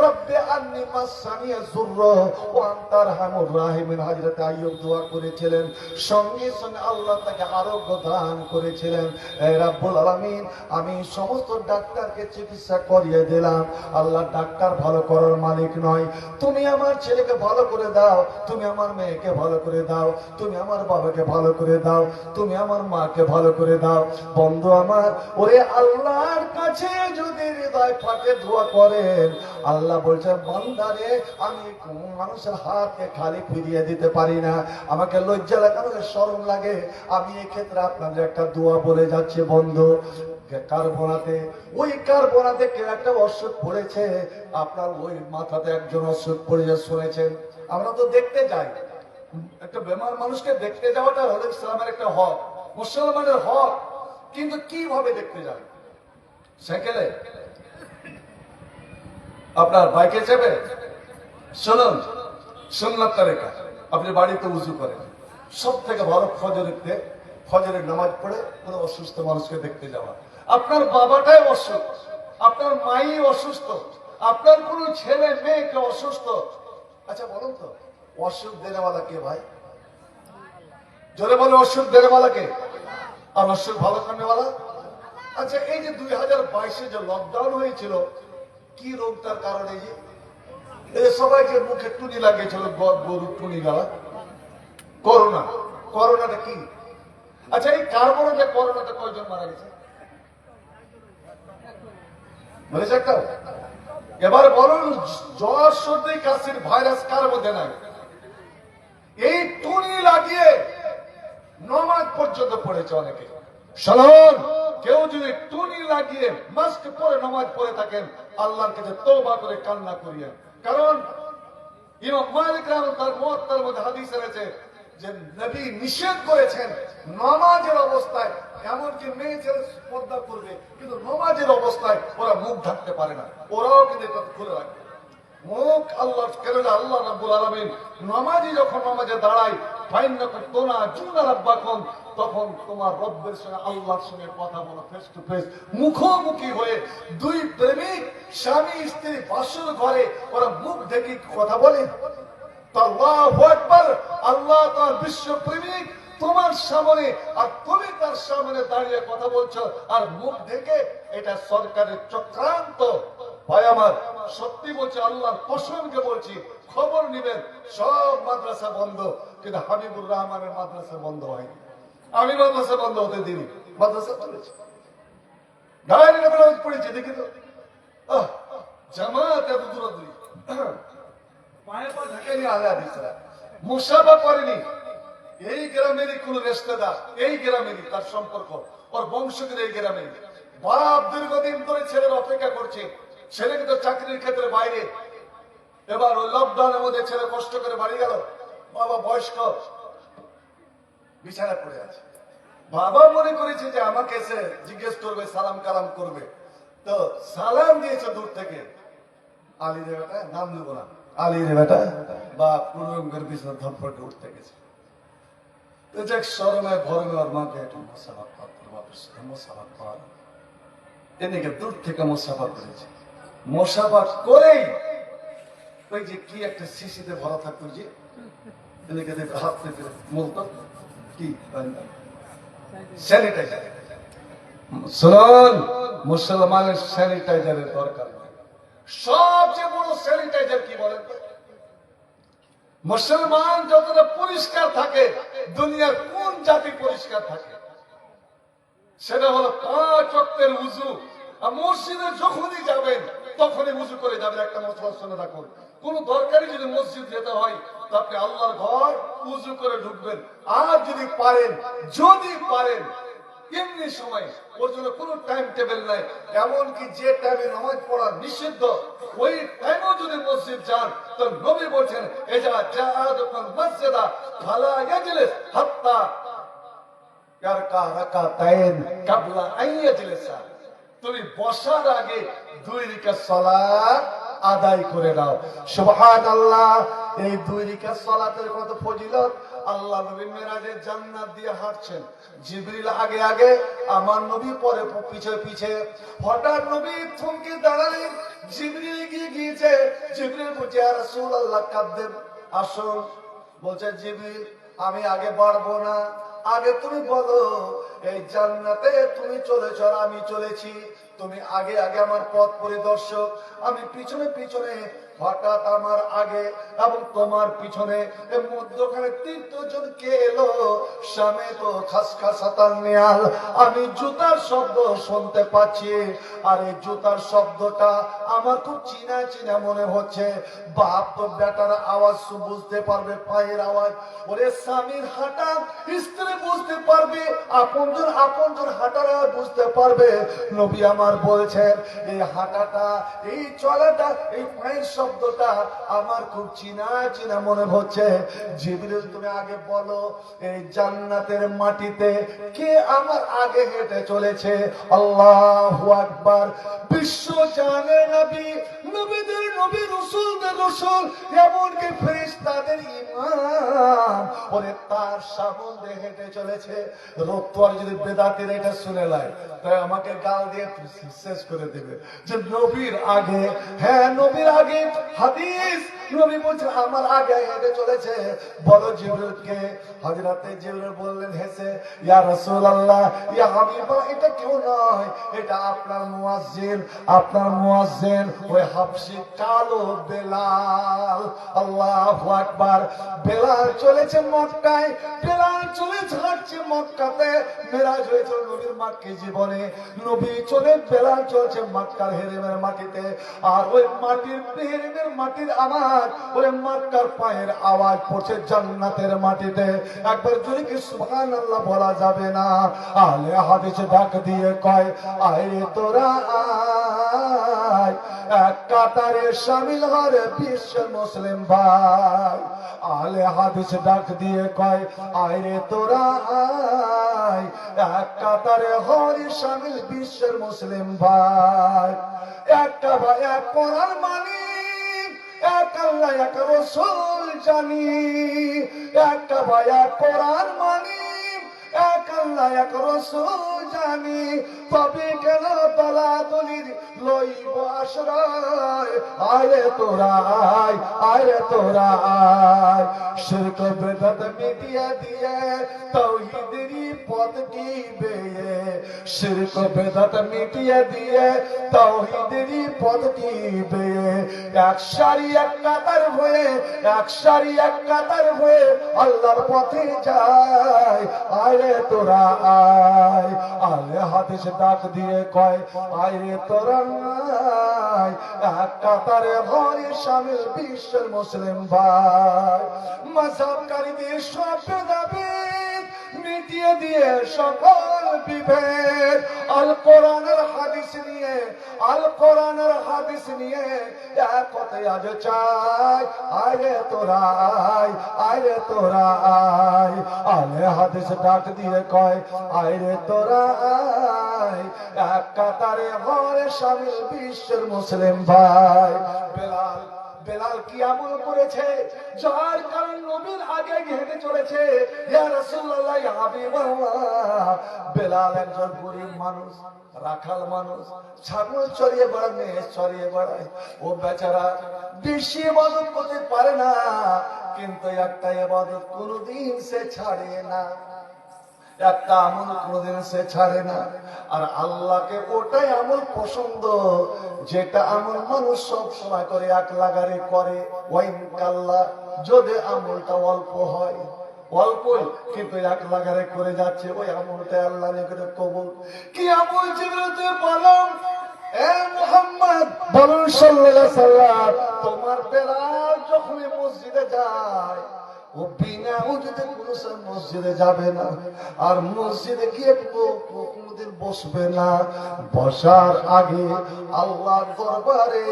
রব্বে আন্নি মাসানিয়া যুরর ওয়া আনতা আরহামুর রাহিমিন, হাজরত আইয়ুব দোয়া করেছিলেন, সঙ্গে সঙ্গে আল্লাহ তাকে আরোগ্য দান করেছিলেন। এ রব্বুল আলামিন, আমি সমস্ত ডাক্তারকে চিকিৎসা করিয়ে দিলাম, আল্লাহ ডাক্তার ভালো করার মালিক নয়। তুমি আমার ছেলেকে ভালো করে দাও, তুমি আমার মেয়েকে ভালো করে দাও, তুমি আমার বাবাকে ভালো করে দাও, তুমি আমার মাকে ভালো করে দাও। বন্ধু আমার, ওরে আল্লাহর কাছে যদি হৃদয় ফাটে দোয়া করেন, আল্লাহ বলছেন বান্দারে আমি কোন মানুষের হাতকে খালি ফিরিয়ে দিতে পারি না, আমাকে লজ্জা লাগে, আমাকে শরম লাগে। আমি এক্ষেত্রে আপনাদের একটা দোয়া বলে যাচ্ছি বন্ধু। কারবোনাতে, ওই কারবোনাতে কেউ একটা অসুখ পড়েছে, আপনার ওই মাথাতে একজন অসুখ পড়েছে শুনেছেন। আমরা তো দেখতে যাই, একটা বেমার মানুষকে দেখতে যাওয়াটা হলো ইসলামের একটা হক, মুসলমানের হক। কিন্তু কিভাবে দেখতে যাবে? সাইকেলে, আপনার বাইকে যাবে? শুনুন, সুন্নাত তারিকা, আপনি বাড়িতে উযু করেন। সব থেকে ভালো ফজরের নামাজ পড়ে কোনো অসুস্থ মানুষকে দেখতে যাওয়া। আপনার বাবাটাই অসুস্থ, আপনার মাই অসুস্থ, আপনার কোনো ছেলে মেয়েকে অসুস্থ। আচ্ছা বলুন তো, অসুখ দেনেওয়ালা কে ভাই? জোরে বলে, অসুখ দেনেওয়ালা কে? আর অসুখ ভালো করনেওয়ালা? আচ্ছা, এই যে 2022-এ যে লকডাউন হয়েছিল, কি রোগটার কারণে? যে সবাই যে মুখে টুনি লাগিয়েছিল, গরুর টুনি গালা, করোনা। করোনাটা কি? আচ্ছা, এই কার্বনটা করোনাটা কয়জন মারা গেছে? বলেছে একটা। এবার বলুন, জ্বর সর্দি কাশির ভাইরাস কার মধ্যে নাই? এই টুনি লাগিয়ে নমাজ পর্যন্ত পড়েছে অনেকে। শুনুন, কেউ যদি টুনি লাগিয়ে মাস্ক পরে নমাজ পড়ে থাকেন, আল্লাহর কাছে তওবা করে কান্না করিয়েন। কারণ ইমাম মালিক রাহমাহুল্লাহ তার মুওয়াত্তার মধ্যে হাদিস রয়েছে যে নবী নিষেধ করেছেন নামাজের অবস্থায়, এমনকি মেয়ে ছেলে পর্দা করবে, কিন্তু নামাজের অবস্থায় ওরা মুখ ঢাকতে পারে না, ওরাও কিন্তু এটা খুলে রাখবে মুখ। আল্লাহ কেন? আল্লাহ রাব্বুল আলামিন নামাজি যখন নামাজে দাঁড়ায়, ফাইন্নাকুম তুনাজুনা রাব্বাকুম, তখন তোমার রব্বের সঙ্গে, আল্লাহর সঙ্গে কথা বলা, ফেস টু ফেস, মুখোমুখি হয়ে। দুই প্রেমিক স্বামী স্ত্রী বাসর ঘরে, ওরা মুখ ঢেকে কথা বলে। আল্লাহু আকবার, আল্লাহ তার বিশ্ব প্রেমিক তোমার সামনে, আর তুমি তার সামনে দাঁড়িয়ে কথা বলছো আর মুখ ঢেকে। এটা সরকারের চক্রান্ত। ভাই আমার, সত্যি বলছি, আল্লাহর কসমকে বলছি, খবর নিবেন, সব মাদ্রাসা বন্ধ, কিন্তু হাবিবুর রহমানের মাদ্রাসা বন্ধ হয়নি। আমি মাদ্রাসা বন্ধ হতে দিই, মাদ্রাসা চলেছে, গায়ের নামাজ পড়েছি, দেখি তো জামাত এত দূরাদূরি, পায়ে পা ঢাকেনি আলে হাদিসরা, মুসাফা করেনি। এই গ্রামেরই কোন রেশতেদার, এই গ্রামেরই তার সম্পর্ক, ওর বংশধর এই গ্রামের বাপ দীর্ঘদিন ধরে ছেলের অপেক্ষা করছে, ছেলেকে তো চাকরির ক্ষেত্রে বাইরে। এবার ওই লকডাউনের মধ্যে ছেলে কষ্ট করে বাড়ি গেল, বাবা বয়স্ক বিছানা পড়ে আছে। বাবা মনে করেছে যে আমাকে এসে জিজ্ঞেস করবে, সালাম কালাম করবে, তো সালাম দিয়েছে দূর থেকে। আলী রে বেটা, নাম নেবো না, আলী রে বেটা, বা পুরঙ্গের বিছানা ধরপটে উঠতে গেছে। তো যাক, শরমে ভরমে ওর মাকে একটু মোসাফা কর, এদিকে দূর থেকে মোসাফা করেছে। মোসাফা করেই ওই যে কি একটা শিশিতে ভরা থাকতো, যে এদিকে হাত থেকে বলতো কি স্যানিটাইজার, শুনুন, মুসলমানের স্যানিটাইজারের দরকার নেই। সবচেয়ে বড় স্যানিটাইজার কি বলেন তো? মুসলমান যতটা পরিষ্কার থাকে, দুনিয়ার কোন জাতি পরিষ্কার থাকে? সেটা হলো 5 ওয়াক্তের উযু। আর মসজিদে যখনই যাবেন তখনই উযু করে যাবেন। একটা মশলা শুনে রাখুন, কোন দরকারি যদি মসজিদ যেতে হয় তো আপনি আল্লাহর ঘর উযু করে ঢুকবেন। আর যদি পারেন এমনি সময়, ওর জন্য কোনো টাইম টেবিল নাই, এমনকি যে টাইমে নামাজ পড়া নিষিদ্ধ ওই টাইমেও যদি মসজিদ যান তো নবী বলছেন, এজা জাআদুকুল মসজিদা ফালা ইয়াজলিস হাত্তা ইয়ারকা রাকাতাইন ক্বাবলা আন ইয়াজলিসা। তুমি বসার আগে 2 রাকাত সালাত আদায় করে নাও। সুবহানাল্লাহ। এই 2 রাকাত সালাতের কত ফজিলত! আল্লাহ নবী মেরাজে জান্নাত দিয়ে হাঁটছেন, জিবরিল আগে আগে, আমার নবী পরে পিছে পিছে। হঠাৎ নবী থমকে দাঁড়ালেন, জিবরিল গিয়েছে। জিবরিল বলছে, ইয়া রাসূলুল্লাহ কাদ্দেম, আসুন। বলছে জিবরিল, আমি আগে বাড়বো না, আগে তুমি বলো এই জান্নাতে তুমি চলেছ আর আমি চলেছি, তুমি আগে আগে আমার পথ পরিদর্শক, আমি পিছনে পিছনে। হঠাৎ আমার আগে এবং তোমার পিছনে মধ্যখানে 3 জন কে এলো? সামনে তো খাসখাসাতান নিয়াল, আমি জুতার শব্দ শুনতে পাচ্ছি। আর এই জুতার শব্দটা আমার খুব চিনা চিনা মনে হচ্ছে। বাপ তো বেটার আওয়াজ বুঝতে পারবে, পায়ের আওয়াজ। ওরে স্বামীর হাঁটা স্ত্রী বুঝতে পারবে, আপনজন হাঁটার আওয়াজ বুঝতে পারবে। নবী আমার বলছেন, এই হাঁটাটা, এই চলাটা, এই পায়ের শব্দটা আমার খুব চিনা চিনা মনে হচ্ছে। জিবরিল, তুমি আগে বলো এই জান্নাতের মাটিতে কে আমার আগে হেঁটে চলেছে? আল্লাহু আকবার। বিশ্ব জানে নবী, নবীদের নবী, রাসূলদের রাসূল, এমনকি ফেরেশতাদের ইমাম ওরে তার সামনে হেঁটে চলেছে। রোত্তর যদি বেদাতের এটা শুনে লাই তাই আমাকে গাল দিয়ে শেষ করে দেবে যে নবীর আগে, হ্যাঁ নবীর আগে হাদিস। নবী বলছেন আমার আগে হেঁটে চলেছে। বলো জিবরিলকে। হযরতে জিবরিল বললেন হেসে, ইয়া রাসূলুল্লাহ, ইয়া হাবিবাল্লাহ, এটা কেউ নয়, এটা আপনার মুয়াজ্জিন, আপনার মুয়াজ্জিন ওই হাবশী কালো বেলাল। আল্লাহু আকবার। বেলাল চলেছে মক্কায়, বেলাল চলেছে হাঁটছে মক্কাতে। মেরাজ হয়েছিল নবীর মাক্কি জীবনে। নবী চলে, বেলাল চলছে মক্কার হেরেমের মাটিতে। আর ওই মাটির হেরেমের মাটির আওয়াজ, ওই মক্কার পায়ের আওয়াজ পড়ছে জান্নাতের মাটিতে। একবার জোরে কি সুবহানাল্লাহ বলা যাবে না? আলে হাদিস ডাক দিয়ে কয়, আয় তোরা আয়, এক কাতারে শামিল হরে বিশ্বের মুসলিম ভাই। আলে হাদিস ডাক দিয়ে কয়, আয় রে তোরা আয়, এক কাতারে হরে শামিল বিশ্বের মুসলিম ভাই। একটা ভাই, এক কোরআন মানি, এক আল্লাহ, এক রাসূল জানি। একটা ভাই, এক কোরআন মানি, এক আল্লাহ, এক রাসূল জানি। তবে কেন দলাদলির লইব আশ্রয়? আরে তোরা আয়, আরে তোরা আয়। শিরক বেদাত মিটিয়ে দিয়ে তাওহীদেরই পথটি বেয়ে, শিরক বেদাত মিটিয়ে দিয়ে তাওহীদেরই পথটি বেয়ে। এক সারি এক কাতার হয়ে, এক সারি এক কাতার হয়ে আল্লাহর পথে যায়। আরে তোরা আয়। আলে হাদিস ডাক দিয়ে কয়, আরে তোরা আয়, এক কাতারে হরে শামিল বিশ্বের মুসলিম ভাই। মাযহাবকারীদের সব ভেদাভেদ মিটিয়ে দিয়ে সকল বিভেদ, আল কোরআনের হাদিস নিয়ে, আল কোরআনের হাদিস নিয়ে এক কথায় আজ চাই। আরে তোরা আয়, আরে তোরা আয়। আলে হাদিস ডাক দিয়ে কয়, আরে তোরা আয়, এক কাতারে হরে শামিল বিশ্বের মুসলিম ভাই। বেলাল, বেলাল কি আমল করেছে যার কারণ নবীর আগে হেঁটে চলেছে? ইয়া রাসূলুল্লাহ, ইয়া হাবিবাল্লাহ। বেলাল একজন গরীব মানুষ, রাখাল মানুষ, ছাগল চড়িয়ে বেড়ায়, মেয়ে চড়িয়ে বেড়ায়। ও বেচারা বেশি ইবাদত করতে পারে না, কিন্তু একটা ইবাদত কোনদিন সে ছাড়ে না। একটা আমল কোনদিন সে ছাড়ে না। আর আল্লাহকে ওটাই আমল পছন্দ যেটা আমল মানুষ সব সময় করে, এক লাগারে করে। ওয়াইন কাল্লা, যদি আমলটা অল্প হয়, অল্পই কিন্তু এক লাগারে করে যাচ্ছে, ওই আমলটা আল্লাহ নিকটে কবুল। কি আমল জিবরিল তুই বলুন, এ মুহাম্মদ বলুন সাল্লাল্লাহু আলাইহি সাল্লাম, তোমার বেলাল যখন মসজিদে যায় ও বিনা উজুতে কোন মসজিদে যাবে না, আর মসজিদে গিয়ে কোনদিন বসবে না। বসার আগে আল্লাহর দরবারে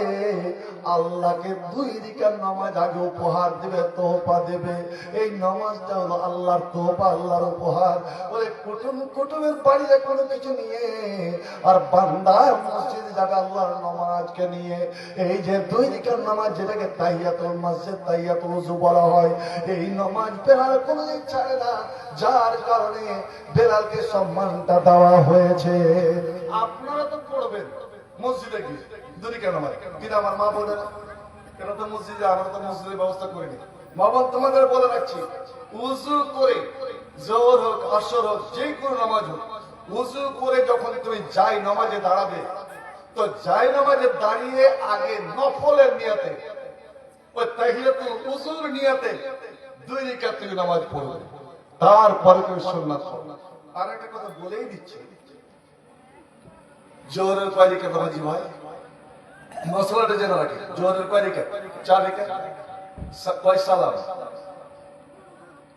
আল্লাহকে 2 রাকাত নামাজ আগে উপহার দিবে, তোহফা দেবে। এই নামাজটা হলো আল্লাহর তোহফা, আল্লাহর উপহার। ওই কুটুমের বাড়িতে কোনো কিছু নিয়ে আর বান্দা মসজিদে যাবে আল্লাহর নামাজকে নিয়ে। এই যে 2 রাকাত নামাজ, যেটাকে তাহিয়াতুল মসজিদ, তাহিয়াতুল ওযু বলা হয়, এই নামাজ বেলাল কোনদিন ছাড়ে না, যার কারণে বেলালকে সম্মানটা দেওয়া হয়েছে। আপনারা তো পড়বেন মসজিদে গিয়ে 2 রাকাত নামাজ, কিন্তু আমার মা বলে না, এটা তো মসজিদে, আমরা তো মসজিদের ব্যবস্থা করিনি। মা বোন তোমাদের বলে রাখছি, উযু করে যোহর হোক, আসর হোক, যে কোনো নামাজ হোক, উযু করে যখন তুমি যাই নামাজে দাঁড়াবে, তো যাই নামাজে দাঁড়িয়ে আগে নফলের নিয়তে, ওই তাহিয়াতুল ওযুর নিয়তে 2 রাকাত তুমি নামাজ পড়বে, তারপরে তুমি সুন্নাত পড়বে। আর একটা কথা বলেই দিচ্ছি, জোহরের কয় রাকাত নামাজি ভাই, মশলাটা জেনে রাখি। জোহরের কয় রাকাত? 4 রাকাত। কয় সালাম?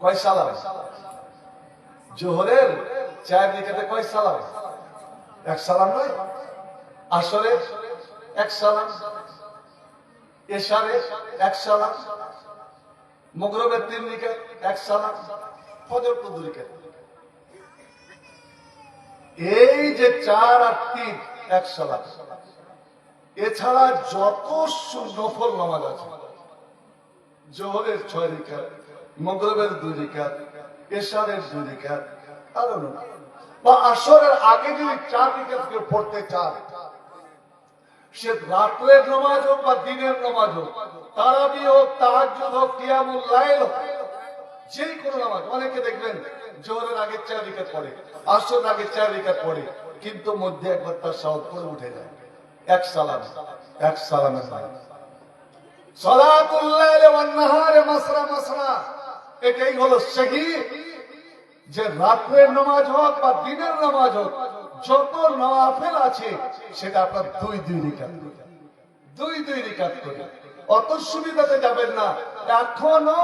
কয় সালাম? জোহরের 4 রাকাতে কয় সালাম? 1 সালাম নয়? আসরে 1 সালাম, এশারে 1 সালাম, মাগরিবের 3 রাকাত 1 সালাম, ফজর তো 2 রাকাত। এই যে 4 আর 3 1 সালাম। এছাড়া যত নফল নামাজ আছে, জোহরের 6 রাকাত, মাগরিবের 2 রাকাত, এশারের 2 রাকাত, আর বা আসরের আগে যদি 4 রাকাত কেউ পড়তে চায়, সে রাতের নামাজ হোক বা দিনের নামাজ হোক, তারাবি হোক, তাহাজ্জুদ হোক, কিয়ামুল লাইল হোক, যে কোনো নামাজ। অনেকে দেখবেন জোহরের আগে 4 রাকাত পড়ে, আসরের আগে 4 রাকাত পড়ে, কিন্তু মধ্যে একবার তার সাউত করে উঠে যায়। 1 সালাম, 1 সালামের নাম সালাতুল লাইল ওয়ান নাহারে মাসরা মাসরা। এটাই হলো সহি, যে রাতের নামাজ হোক বা দিনের নামাজ হোক, যত নওয়াফিল আছে সেটা আপনার 2 রাকাত, 2 রাকাত করে। অত সুবিধাতে যাবেন না। এখনো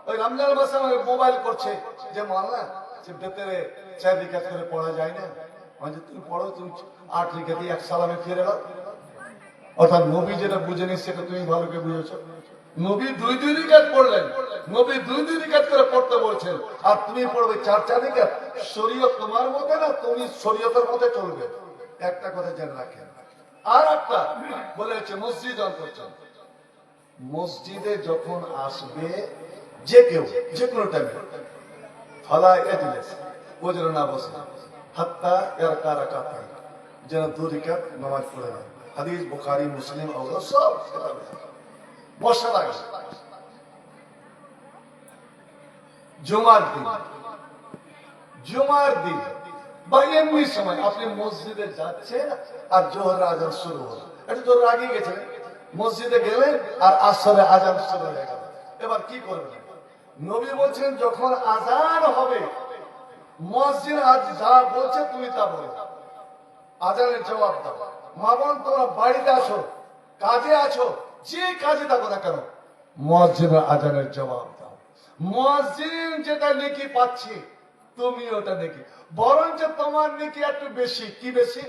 ওই রমজান মাসে মোবাইল করছে যে মাওলানা, যে ভেতরে 4 রাকাত করে পড়া যায় না, মানে তুমি পড়ো, তুমি 8 রাকাতে 1 সালামে ফিরে এলো। অর্থাৎ নবী যেটা বুঝেনি সেটা তুমি ভালো করে বুঝেছো। নবী 2 রাকাত পড়লেন, নবী 2 রাকাত করে পড়তে বলছেন, আর তুমি পড়বে 4 রাকাত। শরীয়ত তোমার মতে না, তুমি শরীয়তের মতে চলবে। একটা কথা জেনে রাখেন। আর একটা বলেছে মসজিদ অন্তর্চন, মসজিদে যখন আসবে যে কেউ, যে কোনো টাইমে, ফালা ইয়াজলিস, ও যেন না বসে, হাত্তা ইয়ারকা রাকাতান, যেন 2 রাকাত নামাজ পড়ে না। হাদিস বুখারী, মুসলিম, আবু সব বসার আগে। জুমার দিন, জুমার দিন বা এমনি সময় আপনি মসজিদে যাচ্ছেন আর জোহরের আজান শুরু হলো, একটু জোহর আগে গেছেন, মসজিদে গেলেন আর আসরে আজান শুরু হয়ে গেল। এবার কি করবেন? নবী বলছেন যখন আজান হবে, মসজিদ আজ যা বলছে তুমি তা বলো, আজানের জবাব দাও। মা বোন, তোমরা বাড়িতে আছো, কাজে আছো, যে কাজে থাকো না কেন, মুয়াজ্জিনের আজানের জবাব দাও। মুয়াজ্জিন যেটা নেকি পাচ্ছে, তুমি ওটা নেকি, বরঞ্চ তোমার নেকি একটু বেশি। কি বেশি?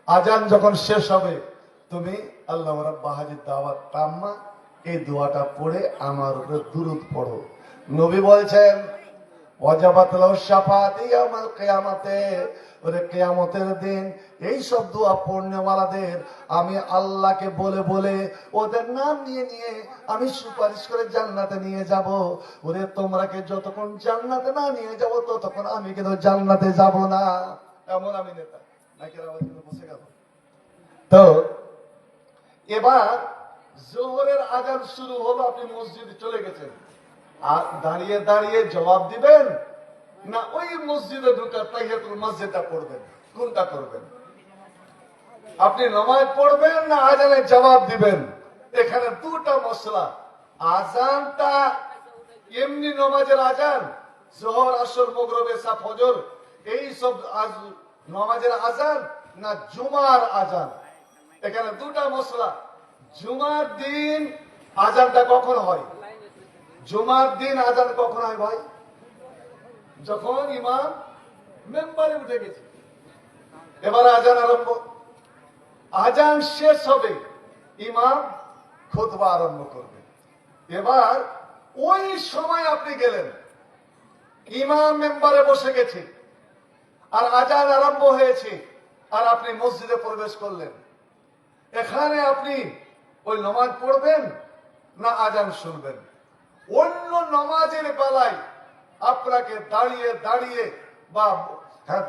আজান যখন শেষ হবে, তুমি আল্লাহ রাব্বা হাজির দাওয়াত তাম্মা, এই দোয়াটা পড়ে আমার উপরে দুরূদ পড়ো। নবী বলছেন ওয়াজাবাত লাহু শাফাআতি ইয়াউমাল কিয়ামাতে, ওরে কিয়ামতের দিন এই সব দোয়া পড়নেওয়ালাদের আমি আল্লাহকে বলে বলে ওদের নাম নিয়ে নিয়ে আমি সুপারিশ করে জান্নাতে নিয়ে যাব। ওরে তোমরাকে যতক্ষণ জান্নাতে না নিয়ে যাব, ততক্ষণ আমি কিন্তু জান্নাতে যাব না। এমন আমি নেতা নাকি আওয়াজ বসে গেল। তো এবার জোহরের আজান শুরু হলো, আপনি মসজিদে চলে গেছেন, আর দাঁড়িয়ে দাঁড়িয়ে জবাব দিবেন না ওই মসজিদে ঢুকার তাহিয়াতুল মসজিদটা পড়বেন? কোনটা করবেন? আপনি নামাজ পড়বেন না আজানের জবাব দিবেন? এখানে দুটা মশলা। আজানটা এমনি নামাজের আজান, জোহর আসর মাগরিব এশা ফজর এই সব নামাজের আজান, না জুমার আজান? এখানে দুটা মশলা। জুমার দিন আজানটা কখন হয়? জুমার দিন আজান কখন হয় ভাই? যখন ইমাম মেম্বারে উঠে গেছে, এবার আজান আরম্ভ। আজান শেষ হবে, ইমাম খুতবা আরম্ভ করবে। এবার ওই সময় আপনি গেলেন, ইমাম মেম্বারে বসে গেছে আর আজান আরম্ভ হয়েছে, আর আপনি মসজিদে প্রবেশ করলেন। এখানে আপনি ওই নামাজ পড়বেন না আজান শুনবেন? অন্য নামাজের বেলায় আপনাকে দাঁড়িয়ে দাঁড়িয়ে বা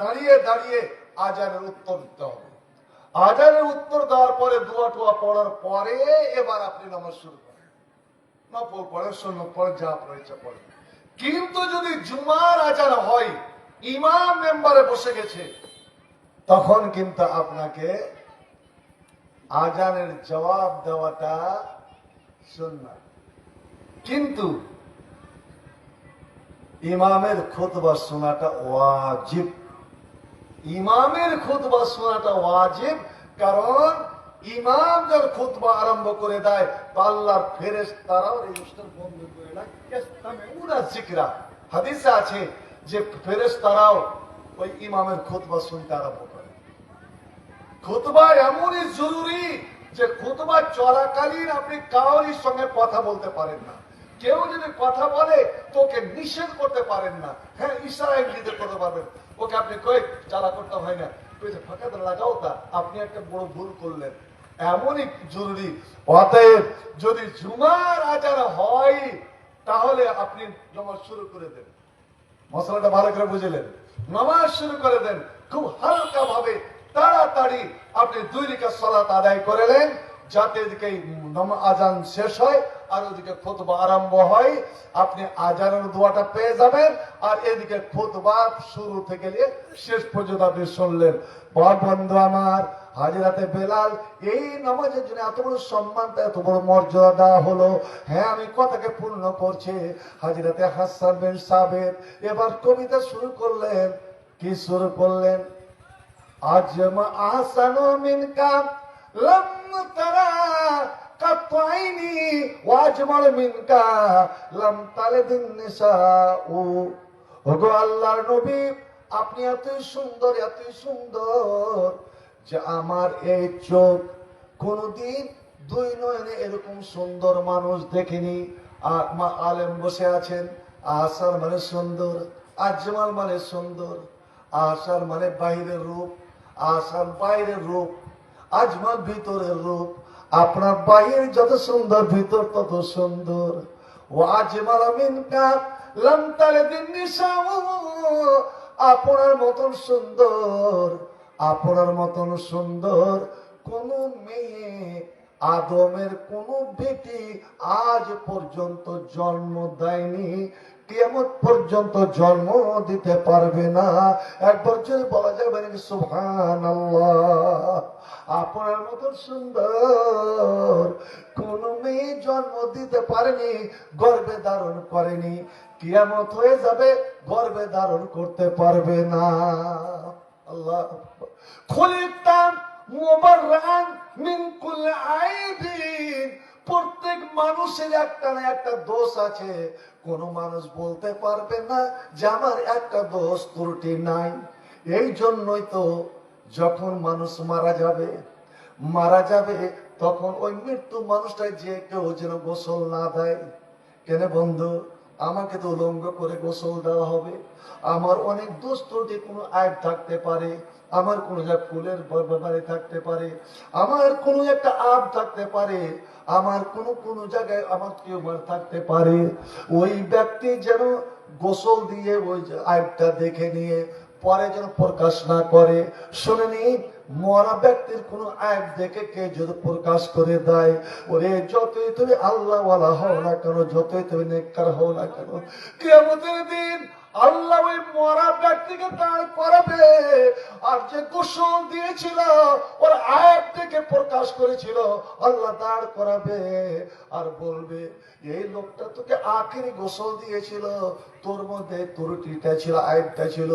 দাঁড়িয়ে দাঁড়িয়ে আজানের উত্তর দিতে হবে। আজানের উত্তর দেওয়ার পরে দোয়া টোয়া পড়ার পরে এবার আপনি নামাজ শুরু করেন। নফল পড়ে, সুন্নত পড়ে, যা আপনার ইচ্ছা পড়ে। কিন্তু যদি জুমার আজান হয়, ইমাম মেম্বারে বসে গেছে, তখন কিন্তু আপনাকে আজানের জবাব দেওয়াটা সুন্নাত। কিন্তু ইমামের খুতবা শোনাটা ওয়াজিব। ইমামের খুতবা শোনাটা ওয়াজিব, কারণ ইমাম যখন খুতবা আরম্ভ করে দেয় তো আল্লাহর ফেরেশতারাও রেজিস্টার বন্ধ করে দেয়। ইস্তামিউনা যিকরা, হাদিসে আছে যে ফেরেশতারাও ওই ইমামের খুতবা শুনতে আরম্ভ করে। খুতবা এমনই জরুরি যে খুতবা চলাকালীন আপনি কারোর সঙ্গে কথা বলতে পারেন না। কেউ যদি কথা বলে তোকে নিষেধ করতে পারেন না। হ্যাঁ, ইশারা ইঙ্গিতে করতে পারবেন, ওকে আপনি কয়েক চালা করতে হয় না, ফাঁকা লাগাও তা, আপনি একটা বড় ভুল করলেন। এমনই জরুরি। অতএব যদি জুমার আজান হয় তাহলে আপনি নামাজ শুরু করে দেন। মশলাটা ভালো করে বুঝলেন? নামাজ শুরু করে দেন, খুব হালকা ভাবে তাড়াতাড়ি আপনি 2 রাকাত সালাত আদায় করলেন, যাতে এদিকে আজান শেষ হয় আর ওদিকে খুতবা আরম্ভ হয়। আপনি আজানের দোয়াটা পেয়ে যাবেন, আর এদিকে খুতবা শুরু থেকে নিয়ে শেষ পর্যন্ত আপনি শুনলেন। বন্ধু আমার, হাজরাতে বেলাল এই নামাজের জন্য এত বড় সম্মানটা, এত বড় মর্যাদা দেওয়া হলো। হ্যাঁ, আমি কথাকে পূর্ণ করছি। হাজরাতে হাসান বিন সাবিত এবার কবিতা শুরু করলেন। কি শুরু করলেন? আজমা আহসানু মিনকা লাম তারা কাতাইনি ওয়াজমাল মিনকা লাম তালিদিন নিসাউ। ওগো আল্লাহর নবী, আপনি এতই সুন্দর, এতই সুন্দর যে আমার এই চোখ কোনদিন 2 নয়নে এরকম সুন্দর মানুষ দেখিনি। আর মা আলেম বসে আছেন। আসার মানে সুন্দর, আজমাল মানে সুন্দর। আসার মানে বাইরের রূপ, আসার বাইরের রূপ, আজমাল ভিতরের রূপ। আপনার বাইরে যত সুন্দর, ভিতর তত সুন্দর। ও আজমাল মিনকা লাম তালিদিন নিসাউ, আপনার মতন সুন্দর, আপনার মতন সুন্দর কোন মেয়ে, আদমের কোন বেটি আজ পর্যন্ত জন্ম দেয়নি, কিয়ামত পর্যন্ত জন্ম দিতে পারবে না। একবার যদি বলা যাবে নাকি সুবহানাল্লাহ। আপনার মতন সুন্দর কোন মেয়ে জন্ম দিতে পারেনি, গর্ভে ধারণ করেনি, কিয়ামত হয়ে যাবে গর্ভে ধারণ করতে পারবে না। আল্লাহ খুলিকতাম মুবাররান মিন কুল্লি আইবিন। প্রত্যেক মানুষের একটা না একটা দোষ আছে। কোন মানুষ বলতে পারবে না যে আমার একটা দোষ ত্রুটি নাই। এই জন্যই তো যখন মানুষ মারা যাবে তখন ওই মৃত্যু মানুষটাই যে কেউ যেন গোসল না দেয়। কেন বন্ধু, আমাকে তো উলঙ্গ করে গোসল দেওয়া হবে। আমার অনেক দোষ ত্রুটি, কোনো আয় থাকতে পারে, আমার কোনো ফুলের ব্যাপারে থাকতে পারে, আমার কোনো একটা আব থাকতে পারে, আমার কোনো জায়গায় আমার টিউমার থাকতে পারে। ওই ব্যক্তি যেন গোসল দিয়ে ওই আয়টা দেখে নিয়ে পরে যেন প্রকাশ না করে। শুনেনি, মরা ব্যক্তির কোন আয়াত দেখে কে যদি প্রকাশ করে দেয়, ওরে যতই তুমি আল্লাহ ওয়ালা হও না কেন, যতই তুমি নেককার হও না কেন, কিয়ামতের দিন আল্লাহ ওই মরা ব্যক্তিকে দাঁড় করাবে, আর যে গোসল দিয়েছিল ওর আয়াত থেকে প্রকাশ করেছিল আল্লাহ দাঁড় করাবে আর বলবে, এই লোকটা তোকে আখেরি গোসল দিয়েছিল, তোর মধ্যে ত্রুটিটা ছিল, আয়াতটা ছিল,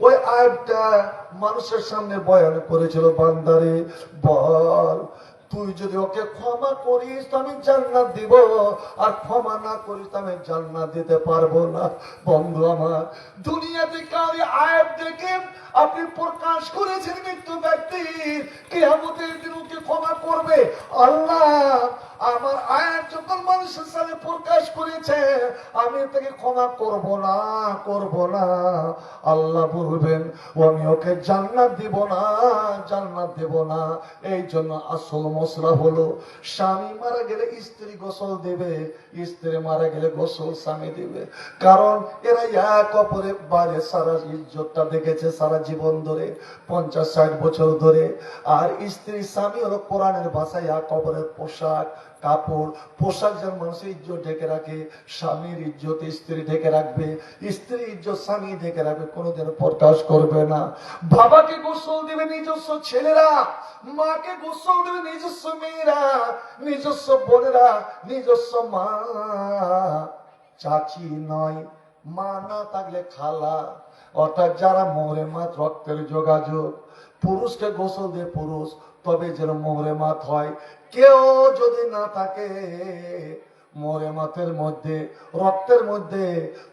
ওই আয়াতটা মানুষের সামনে বয়ান করেছিল, বান্দারে বল তুই যদি ওকে ক্ষমা করিস তো আমি জান্নাত দিব, আর ক্ষমা না করিস তো আমি জান্নাত দিতে পারবো না। বন্ধু আমার, দুনিয়াতে কাউরি আয়াত দেখে আপনি প্রকাশ করেছেন মৃত্যু ব্যক্তির, কিয়ামতের দিন ওকে ক্ষমা করবে আল্লাহ। আমার আয়াত যখন মানুষের সামনে প্রকাশ করেছে আমি তাকে ক্ষমা করব না, করব না। আল্লাহ বলবেন আমি ওকে জান্নাত দিব না, জান্নাত দেব না। এই জন্য আসল মশলা হলো, স্বামী মারা গেলে স্ত্রী গোসল দেবে, স্ত্রী মারা গেলে গোসল স্বামী দেবে। কারণ এরা এক অপরে বাজে সারা ইজ্জতটা দেখেছে সারা জীবন ধরে, 50-60 বছর ধরে। আর স্ত্রী স্বামী হলো কোরআনের ভাষায় এক অপরের পোশাক কাপড়। পোশাক যেন মানুষের ইজ্জত ঢেকে রাখে, স্বামীর ইজ্জত স্ত্রী ঢেকে রাখবে, স্ত্রী ইজ্জত স্বামী ঢেকে রাখবে, কোনোদিন প্রকাশ করবে না। বাবাকে গোসল দেবে নিজস্ব ছেলেরা, মাকে গোসল দেবে নিজস্ব মেয়েরা, নিজস্ব বোনেরা, নিজস্ব মা। চাচি নয়, মা না থাকলে খালা, অর্থাৎ যারা মোহরে মাত রক্তের যোগাযোগ। পুরুষকে গোসল দিয়ে পুরুষ, তবে যেন মোহরে মাত হয়। কেউ যদি না থাকে মোহরে মাতের মধ্যে, রক্তের মধ্যে,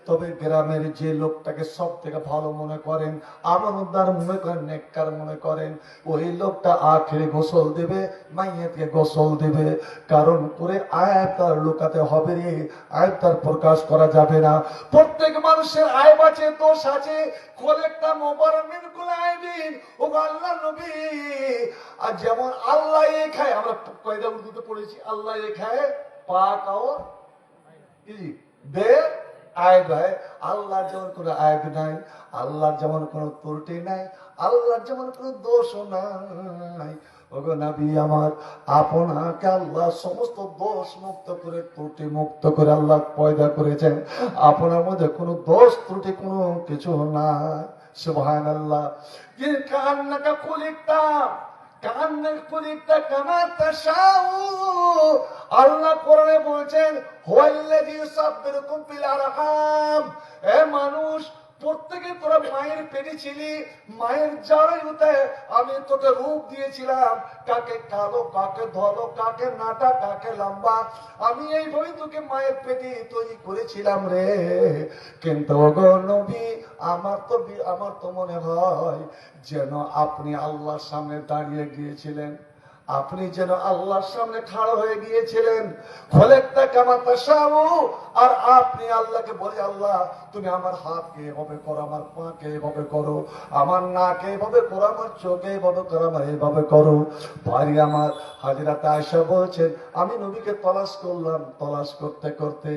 তবে গ্রামের যে লোকটাকে সব থেকে ভালো মনে করেন, আমানতদার মনে করেন, নেককার মনে করেন, ওই লোকটা আখেরে গোসল দেবে, মাইয়াকে গোসল দেবে। কারণ করে আয়াত তার লুকাতে হবে রে, আয়াত তার প্রকাশ করা যাবে না। প্রত্যেক মানুষের আয়ব আছে, দোষ আছে। কোলেকটা মোবারক মিন কুল আইবিন, ও আল্লাহ নবী। আর যেমন আল্লাহ এ খায়, আমরা কয়টা উর্দুতে পড়েছি, আল্লাহ এ খায় পাক और বে আয়ব হয়। আল্লাহর যেমন কোনো আয়ব নাই, আল্লাহর যেমন কোনো ত্রুটি নাই, আল্লাহর যেমন কোনো দোষ নাই। ওগো নবী আমার, আপনাকে আল্লাহ সমস্ত দোষ মুক্ত করে, ত্রুটি মুক্ত করে আল্লাহ পয়দা করেছেন। আপনার মধ্যে কোনো দোষ ত্রুটি কোনো কিছু নাই। সুবহানাল্লাহ। কান্নাকা খুলিকতা, কান্নার খুলিকতা কামা তাশাউ। আল্লাহ কোরআনে বলছেন, হুয়াল্লাযী ইউসাব্বিরুকুম ফিল আরহাম। এ মানুষ, প্রত্যেকে তোরা মায়ের পেটে ছিলি, মায়ের জরায়ুতে আমি তোকে রূপ দিয়েছিলাম, কাকে কালো, কাকে ধলো, কাকে নাটা, কাকে লম্বা। আমি এইভাবে তোকে মায়ের পেটে তৈরি করেছিলাম রে। কিন্তু ওগো নবী, আমার তো মনে হয় যেন আপনি আল্লাহর সামনে দাঁড়িয়ে গিয়েছিলেন, আপনি যেন আল্লাহর সামনে খাড়া হয়ে গিয়েছিলেন। খোলেকটা কামাতা সামু, আর আপনি আল্লাহকে বলে, আল্লাহ তুমি আমার হাতকে এভাবে করো, আমার পাকে এভাবে করো, আমার নাকে এভাবে করো, আমার চোখে এভাবে করো, আমার এভাবে করো। ভাই আমার, হাজরাত আয়েশা বলছেন, আমি নবীকে তলাশ করলাম, তলাশ করতে করতে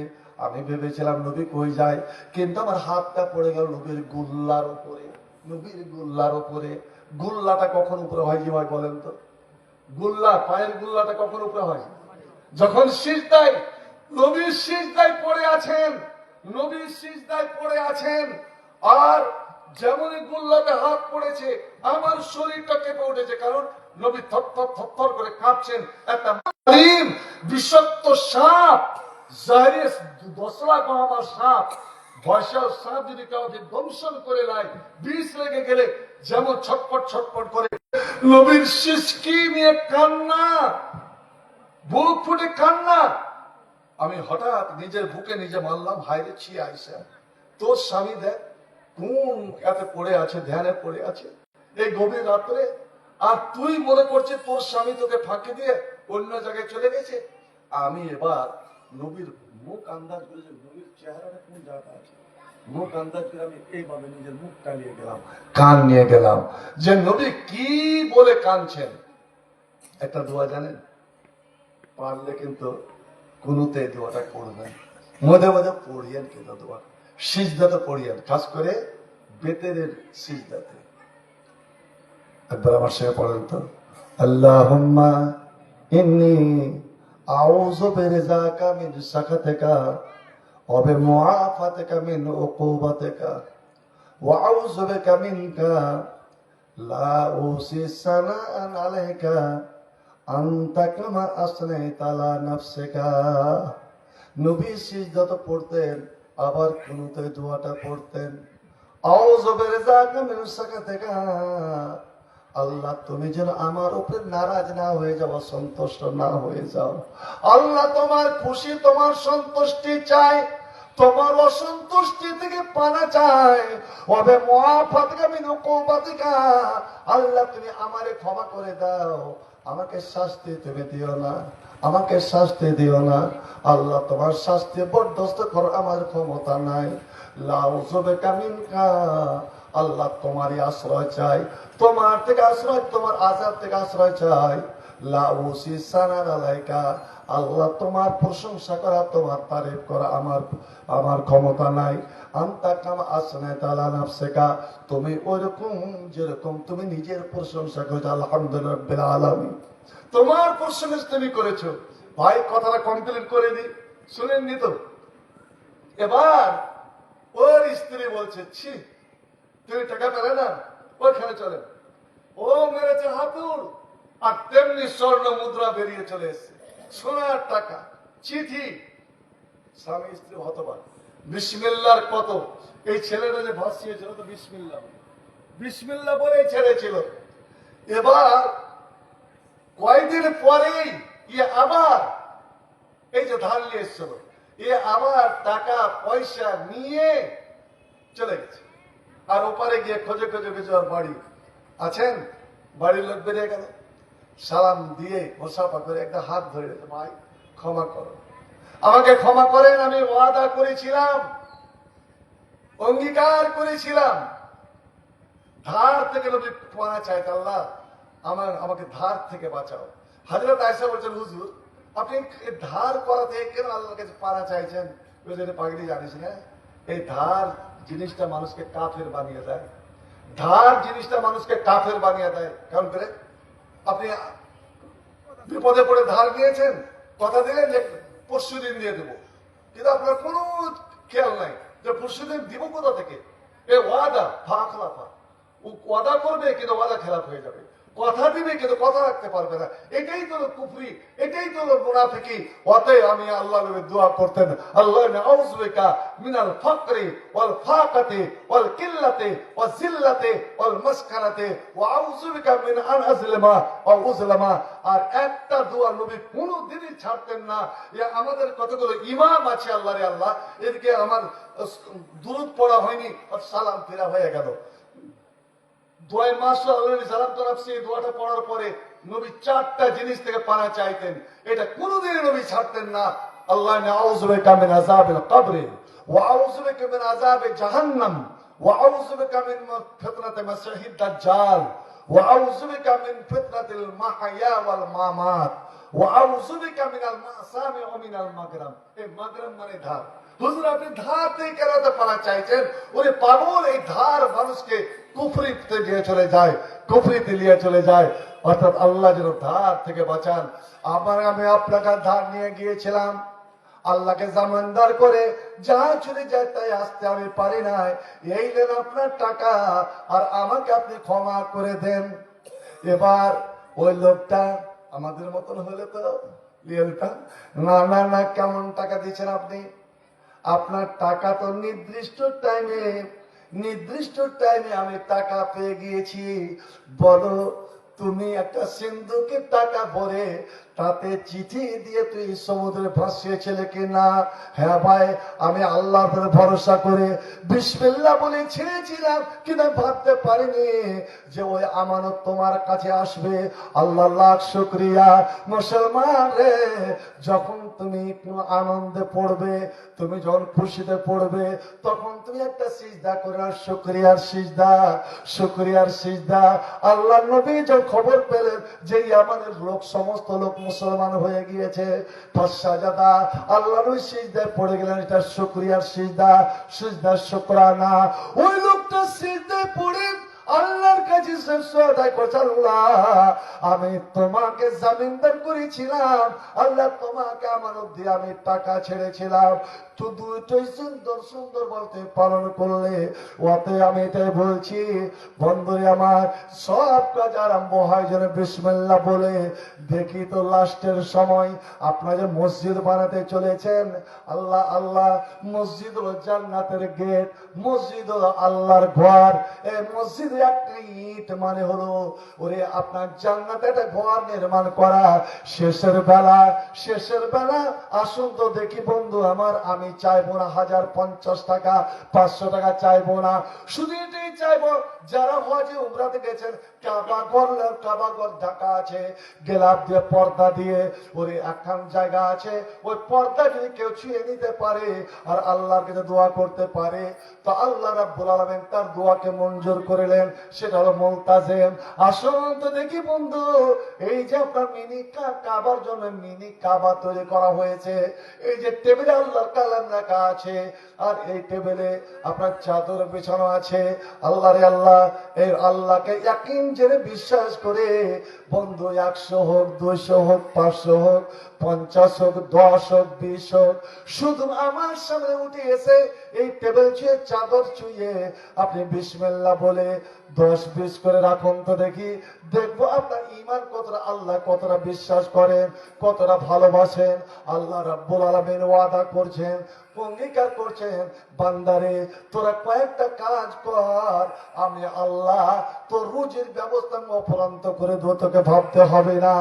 আমি ভেবেছিলাম নবী কই যায়, কিন্তু আমার হাতটা পড়ে গেল নবীর গুল্লার উপরে। নবীর গুল্লার উপরে। গুল্লাটা কখন উপরে হয় জি ভাই বলেন তো? গুল্লা, পায়ের গুল্লাটা কখন উপরে হয়? যখন সিজদায়, নবীর সিজদায় পড়ে আছেন, নবীর সিজদায় পড়ে আছেন। আর যেমনই গুল্লাতে হাত পড়েছে আমার শরীরটা কেঁপে উঠেছে, কারণ নবী থরথর থরথর করে কাঁপছেন। একটা বিষাক্ত সাপ, জাহির দশরা আমার সাপ, বয়সাল সাপ যদি কাউকে দংশন করে নেয়, বিষ লেগে গেলে যেমন ছটপট ছটপট করে, নবীর সিসকি নিয়ে কান্না, বুক ফুটে কান্না। আমি হঠাৎ নিজের বুকে নিজে মারলাম, হায়রে ছি আয়েশা, তোর স্বামী দেখ কোন এত পড়ে আছে, ধ্যানে পড়ে আছে এই গভীর রাত্রে, আর তুই মনে করছিস তোর স্বামী তোকে ফাঁকি দিয়ে অন্য জায়গায় চলে গেছে। আমি এবার নবীর মুখ আন্দাজ করে, নবীর চেহারাটা কোন জায়গা আছে, মুখ আন্দাজ করে আমি এইভাবে নিজের মুখটা নিয়ে গেলাম, কান নিয়ে গেলাম, যে নবী কি বলে কাঁদছেন। একটা দোয়া জানেন, পারলে কিন্তু কোনতে দোয়াটা করবেন, মধ্যে মধ্যে পড়িয়েন, কিন্তু দোয়া সিজদাতে পড়িয়েন, খাস করে বেতের সিজদাতে। একবার আমার সঙ্গে পড়েন তো, আল্লাহুম্মা ইন্নী আউযু বিরিজাকা মিন সাখাতিকা ওয়া বিমুআফাতিকা মিন উকুবাতিকা ওয়া আউযু বিকা মিনকা লা উসি সানাআন আলাইকা আনতা কামা আসনাইতা আলা নাফসিকা। নবী সিজদাতে পড়তেন, আবার কুনুতে দোয়াটা পড়তেন, আউযু বিরযাকা মিন সাকাতিকা, আল্লাহ তুমি যেন আমার উপরে নারাজ না হয়ে যাও, সন্তুষ্ট না হয়ে যাও। আল্লাহ তোমার খুশি, তোমার সন্তুষ্টি চাই, তোমার অসন্তুষ্টি থেকে পানা চাই। ওবে মুআফাতিকা মিন উকুবাতিকা, আল্লাহ তুমি আমারে ক্ষমা করে দাও, আমাকে শাস্তি তুমি দিও না, আমাকে শাস্তি দিও না। আল্লাহ তোমার শাস্তি বরদাস্ত করার আমার ক্ষমতা নাই। লাউযু বিকা মিনকা, আল্লাহ তোমারই আশ্রয় চাই, তোমার থেকে আশ্রয়, তোমার আযাব থেকে আশ্রয় চাই। লা উসি সানান আলাইকা, আল্লাহ তোমার প্রশংসা করা, তোমার তারিফ করা আমার ক্ষমতা নাই। আনতা কামা আসনাইতা আলা নাফসিকা, তুমি ওইরকম যেরকম তুমি নিজের প্রশংসা করেছো। আলহামদুলিল্লাহ রাব্বিল আলামিন, তোমার প্রশংসা তুমি করেছো। ভাই কথাটা কমপ্লিট করে দিই, শুনেননি তো? এবার ওর স্ত্রী বলছে, ছি তুমি টাকা পেলে না, ওইখানে চলেন। ও মেরেছে হাতুড়, আর তেমনি স্বর্ণ মুদ্রা বেরিয়ে চলে এসছে, সোনার টাকা, চিঠি। স্বামী স্ত্রী হতবাক। বিসমিল্লাহর কত, এই ছেলেটা যে ভাসিয়েছিল তো বিসমিল্লাহ বিসমিল্লাহ বলেই ছেড়েছিল। এবার কয়েকদিন পরেই আবার এই যে ধার নিয়ে এসছিল, আবার টাকা পয়সা নিয়ে চলে গেছে। আর ওপারে গিয়ে খোঁজে খোঁজে গেছে ওর বাড়ি আছেন, বাড়ির লোক বেরিয়ে গেল, সালাম দিয়ে মোসাফা করে একটা হাত ধরে, ভাই ক্ষমা করো, আমাকে ক্ষমা করেন, আমি ওয়াদা করেছিলাম, অঙ্গীকার করেছিলাম ধার থেকে নবী পানা চাইতে, আল্লাহ আমাকে ধার থেকে বাঁচাও। হযরত আয়েশা বলছেন, হুজুর আপনি ধার করা থেকে কেন আল্লাহর কাছে পানা চাইছেন? পাগড়ি জানিস না, এই ধার জিনিসটা মানুষকে কাফের বানিয়ে দেয়, ধার জিনিসটা মানুষকে কাফের বানিয়ে দেয়। কারণ করে আপনি বিপদে পড়ে ধার নিয়েছেন, কথা দিলেন যে পরশু দিন দিয়ে দেবো, কিন্তু আপনার কোনো খেয়াল নাই যে পরশু দিন দিব কোথা থেকে। এ ওয়াদা ফাখলাফা, ও ওয়াদা করবে কিন্তু ওয়াদা খেলাফ হয়ে যাবে, কথা দিবে কিন্তু কথা রাখতে পারবে না। এটাই তো কুফরি, এটাই তো মুনাফিকি। অতএব আমি আল্লাহর কাছে দোয়া করতেন, আল্লাহ আউযু বিকা মিনাল ফাকরি ওয়াল ফাকাতি ওয়াল কিল্লাতি ওয়াজ জিল্লাতি ওয়াল মাসকানাতি ওয়া আউযু বিকা মিন আন আযলিমা ওয়া উযলামা। আর একটা দোয়া নবী কোনদিনই ছাড়তেন না। আমাদের কতগুলো ইমাম আছে, আল্লাহরে আল্লাহ, এদিকে আমার দুরূদ পড়া হয়নি আর সালাম ফেরা হয়ে গেল। দোয়া মাশাআল্লাহ সালাম তো রাখছি, দোয়াটা পড়ার পরে নবী চারটা জিনিস থেকে পানা চাইতেন, এটা কোনদিন নবী ছাড়তেন না। আল্লাহ আউযু বিকা মিন আযাবিল কবর ওয়া আউযু বিকা মিন আযাবি জাহান্নাম ওয়া আউযু বিকা মিন ফিতনাতি মাসিহিদ দাজ্জাল ওয়া আউযু বিকা মিন ফিতনাতিল মাহইয়া ওয়াল মামাত ওয়া আউযু বিকা মিনাল মাসামি ওয়া মিনাল মাগরাম। এই মাগরাম মানে ধার। হুজুর আপনি ধার থেকে কেন পানা চাইছেন? ওরে পাগল, এই ধার মানুষকে কুফরিতে নিয়ে চলে যায়, কুফরিতে নিয়ে চলে যায়। অর্থাৎ আল্লাহ যেন ধার থেকে বাঁচান। আমি আপনাকে ধার নিয়ে গিয়েছিলাম, আল্লাহকে জামানদার করে যা চলে যায় তাই আসতে আমি পারি নাই, এই নেন আপনার টাকা, আর আমাকে আপনি ক্ষমা করে দেন। এবার ওই লোকটা আমাদের মতন হলে তো না না না, কেমন টাকা দিচ্ছেন আপনি? আপনার টাকা তো নির্দিষ্ট টাইমে আমি টাকা পেয়ে গিয়েছি। বলো তুমি একটা সিন্ধুকে টাকা ভরে তাতে চিঠি দিয়ে তুই সমুদ্রে ভাসিয়েছিলে কিনা? হ্যাঁ ভাই, আমি আল্লাহর ভরসা করে বিসমিল্লাহ বলে ছেড়েছিলাম, কিন্তু ভাবতে পারিনি যে ওই আমানত তোমার কাছে আসবে। আল্লাহ লাখ শুকরিয়া। মুসলমান রে, যখন তুমি কোনো আনন্দে পড়বে, তুমি যখন খুশিতে পড়বে, তখন তুমি একটা সিজদা করে, শুকরিয়ার সিজদা, শুকরিয়ার সিজদা। আল্লাহ নবী যখন খবর পেলেন যে আমাদের লোক, সমস্ত লোক মুসলমান হয়ে গিয়েছে, ফাসাজাদা, আল্লাহর ওই সিজদায় পড়ে গেলেন। এটা শুকরিয়ার সিজদা, সিজদা শুকরানা। ওই লোকটা সিজদায় পড়ে আল্লাহ আল্লাহর কাছে শ্রেষ্ঠ আদায় করছে। আল্লাহ, আমি তোমাকে জামিনদার করেছিলাম, আল্লাহ তোমাকে আমানত দিয়ে আমি টাকা ছেড়েছিলাম, তো দুটোই সুন্দর সুন্দর বলতে পালন করলে। ওতে আমি এটাই বলছি বন্ধুরে আমার, সব কাজ আরম্ভ হয় যেন বিসমিল্লাহ বলে। দেখি তো লাস্টের সময় আপনারা যে মসজিদ বানাতে চলেছেন, আল্লাহ আল্লাহ, মসজিদ হলো জান্নাতের গেট, মসজিদ হলো আল্লাহর ঘর। এই মসজিদের একটা ইট মানে হলো ওরে আপনার জান্নাতে একটা ঘর নির্মাণ করা। শেষের বেলা আসুন তো দেখি বন্ধু আমার, আমি চাইবো না 1050 টাকা 500 টাকা চাইবো না, শুধু এটাই চাইবো যারা হজে উমরাতে গেছেন, কাবাঘর ঢাকা আছে গেলাপ দিয়ে পর্দা দিয়ে, ওরে একখান জায়গা আছে, ওই পর্দা যদি কেউ ছুঁয়ে নিতে পারে আর আল্লাহর কাছে দোয়া করতে পারে, তো আল্লাহ রাব্বুল আলামিন তার দোয়াকে মঞ্জুর করিলেন। সেটা হলো মুলতাজিম। আসুন তো দেখি বন্ধু, এই যে আপনার মিনি কাবার জন্য মিনি কাবা তৈরি করা হয়েছে, এই যে টেবিলে আল্লাহর কালাম রাখা আছে, আর এই টেবিলে আপনার চাদর বিছানো আছে। আল্লাহ রে আল্লাহ, এই আল্লাহকে ইয়াকিন জেনে বিশ্বাস করে বন্ধু, 100 হোক 200 হোক 500 হোক 50 হোক 10 হোক 20 হোক, শুধু আমার সামনে উঠে এসে এই টেবিল ছুঁয়ে চাদর ছুঁয়ে আপনি বিসমিল্লাহ বলে 10-20 করে রাখুন তো দেখি, দেখবো আপনার ঈমান কতটা, আল্লাহ কতটা বিশ্বাস করেন, কতটা ভালোবাসেন। আল্লাহ রাব্বুল আলামিন ওয়াদা করছেন, অঙ্গীকার করছেন, বান্দারে তোরা কয়েকটা কাজ কর, আমি আল্লাহ তোর রুজির ব্যবস্থা অপরান্ত করে দেবো, তোকে ভাবতে হবে না।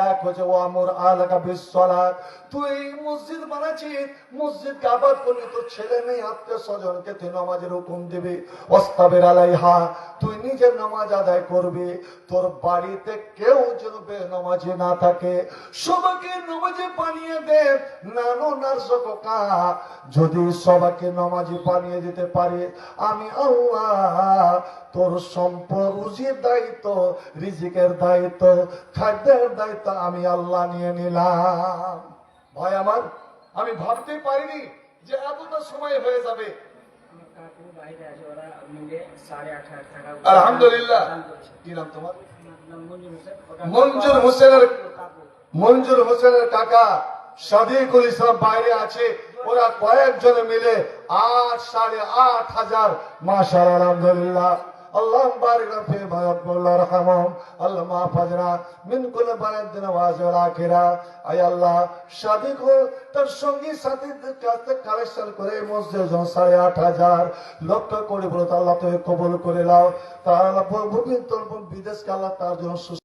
এক হচ্ছে ওয়ামুর আলাকা বিসসালাত, তুই মসজিদ বানাচ্ছিস, মসজিদ আবাদ করবি, তোর ছেলে মেয়ে আত্মীয় স্বজনকে তুই নামাজের হুকুম দিবি, ওয়াস্তাবির আলাইহা, তুই নিজের নামাজ আদায় করবি, তোর বাড়িতে কেউ যেন বেনামাজি না থাকে, সবাইকে নামাজে বানিয়ে দে। নানো নার্সকা, যদি সবাইকে নামাজি বানিয়ে দিতে পারে, আমি আল্লাহ তোর সম্পদ রুজির দায়িত্ব, রিজিকের দায়িত্ব, খাদ্যের দায়িত্ব আমি আল্লাহ নিয়ে নিলাম। ভাই আমার, আমি ভাবতে পারিনি যে এতটা সময় হয়ে যাবে। আলহামদুলিল্লাহ। কি নাম তোমার? মঞ্জুর হোসেনের কাকা সাদিকুল ইসলাম বাইরে আছে, ওরা কয়েকজনে মিলে 8,500 মাশাআল্লাহ, আলহামদুলিল্লাহ। আল্লাহ বারিক লানা ফি মা ইয়াকুল্লাহ রাহমাহুম, আল্লাহ মাহফাজনা মিন কুল্লি বালাদিন ওয়াজিল আখিরা। আয় আল্লাহ, সাদিকুল তার সঙ্গী সাথীদের কাছে কালেকশন করে মসজিদ 8,500 লক্ষ কোটি বলে আল্লাহ তুমি কবুল করে নাও। তার আল্লাহ বিদেশকে আল্লাহ তার জন্য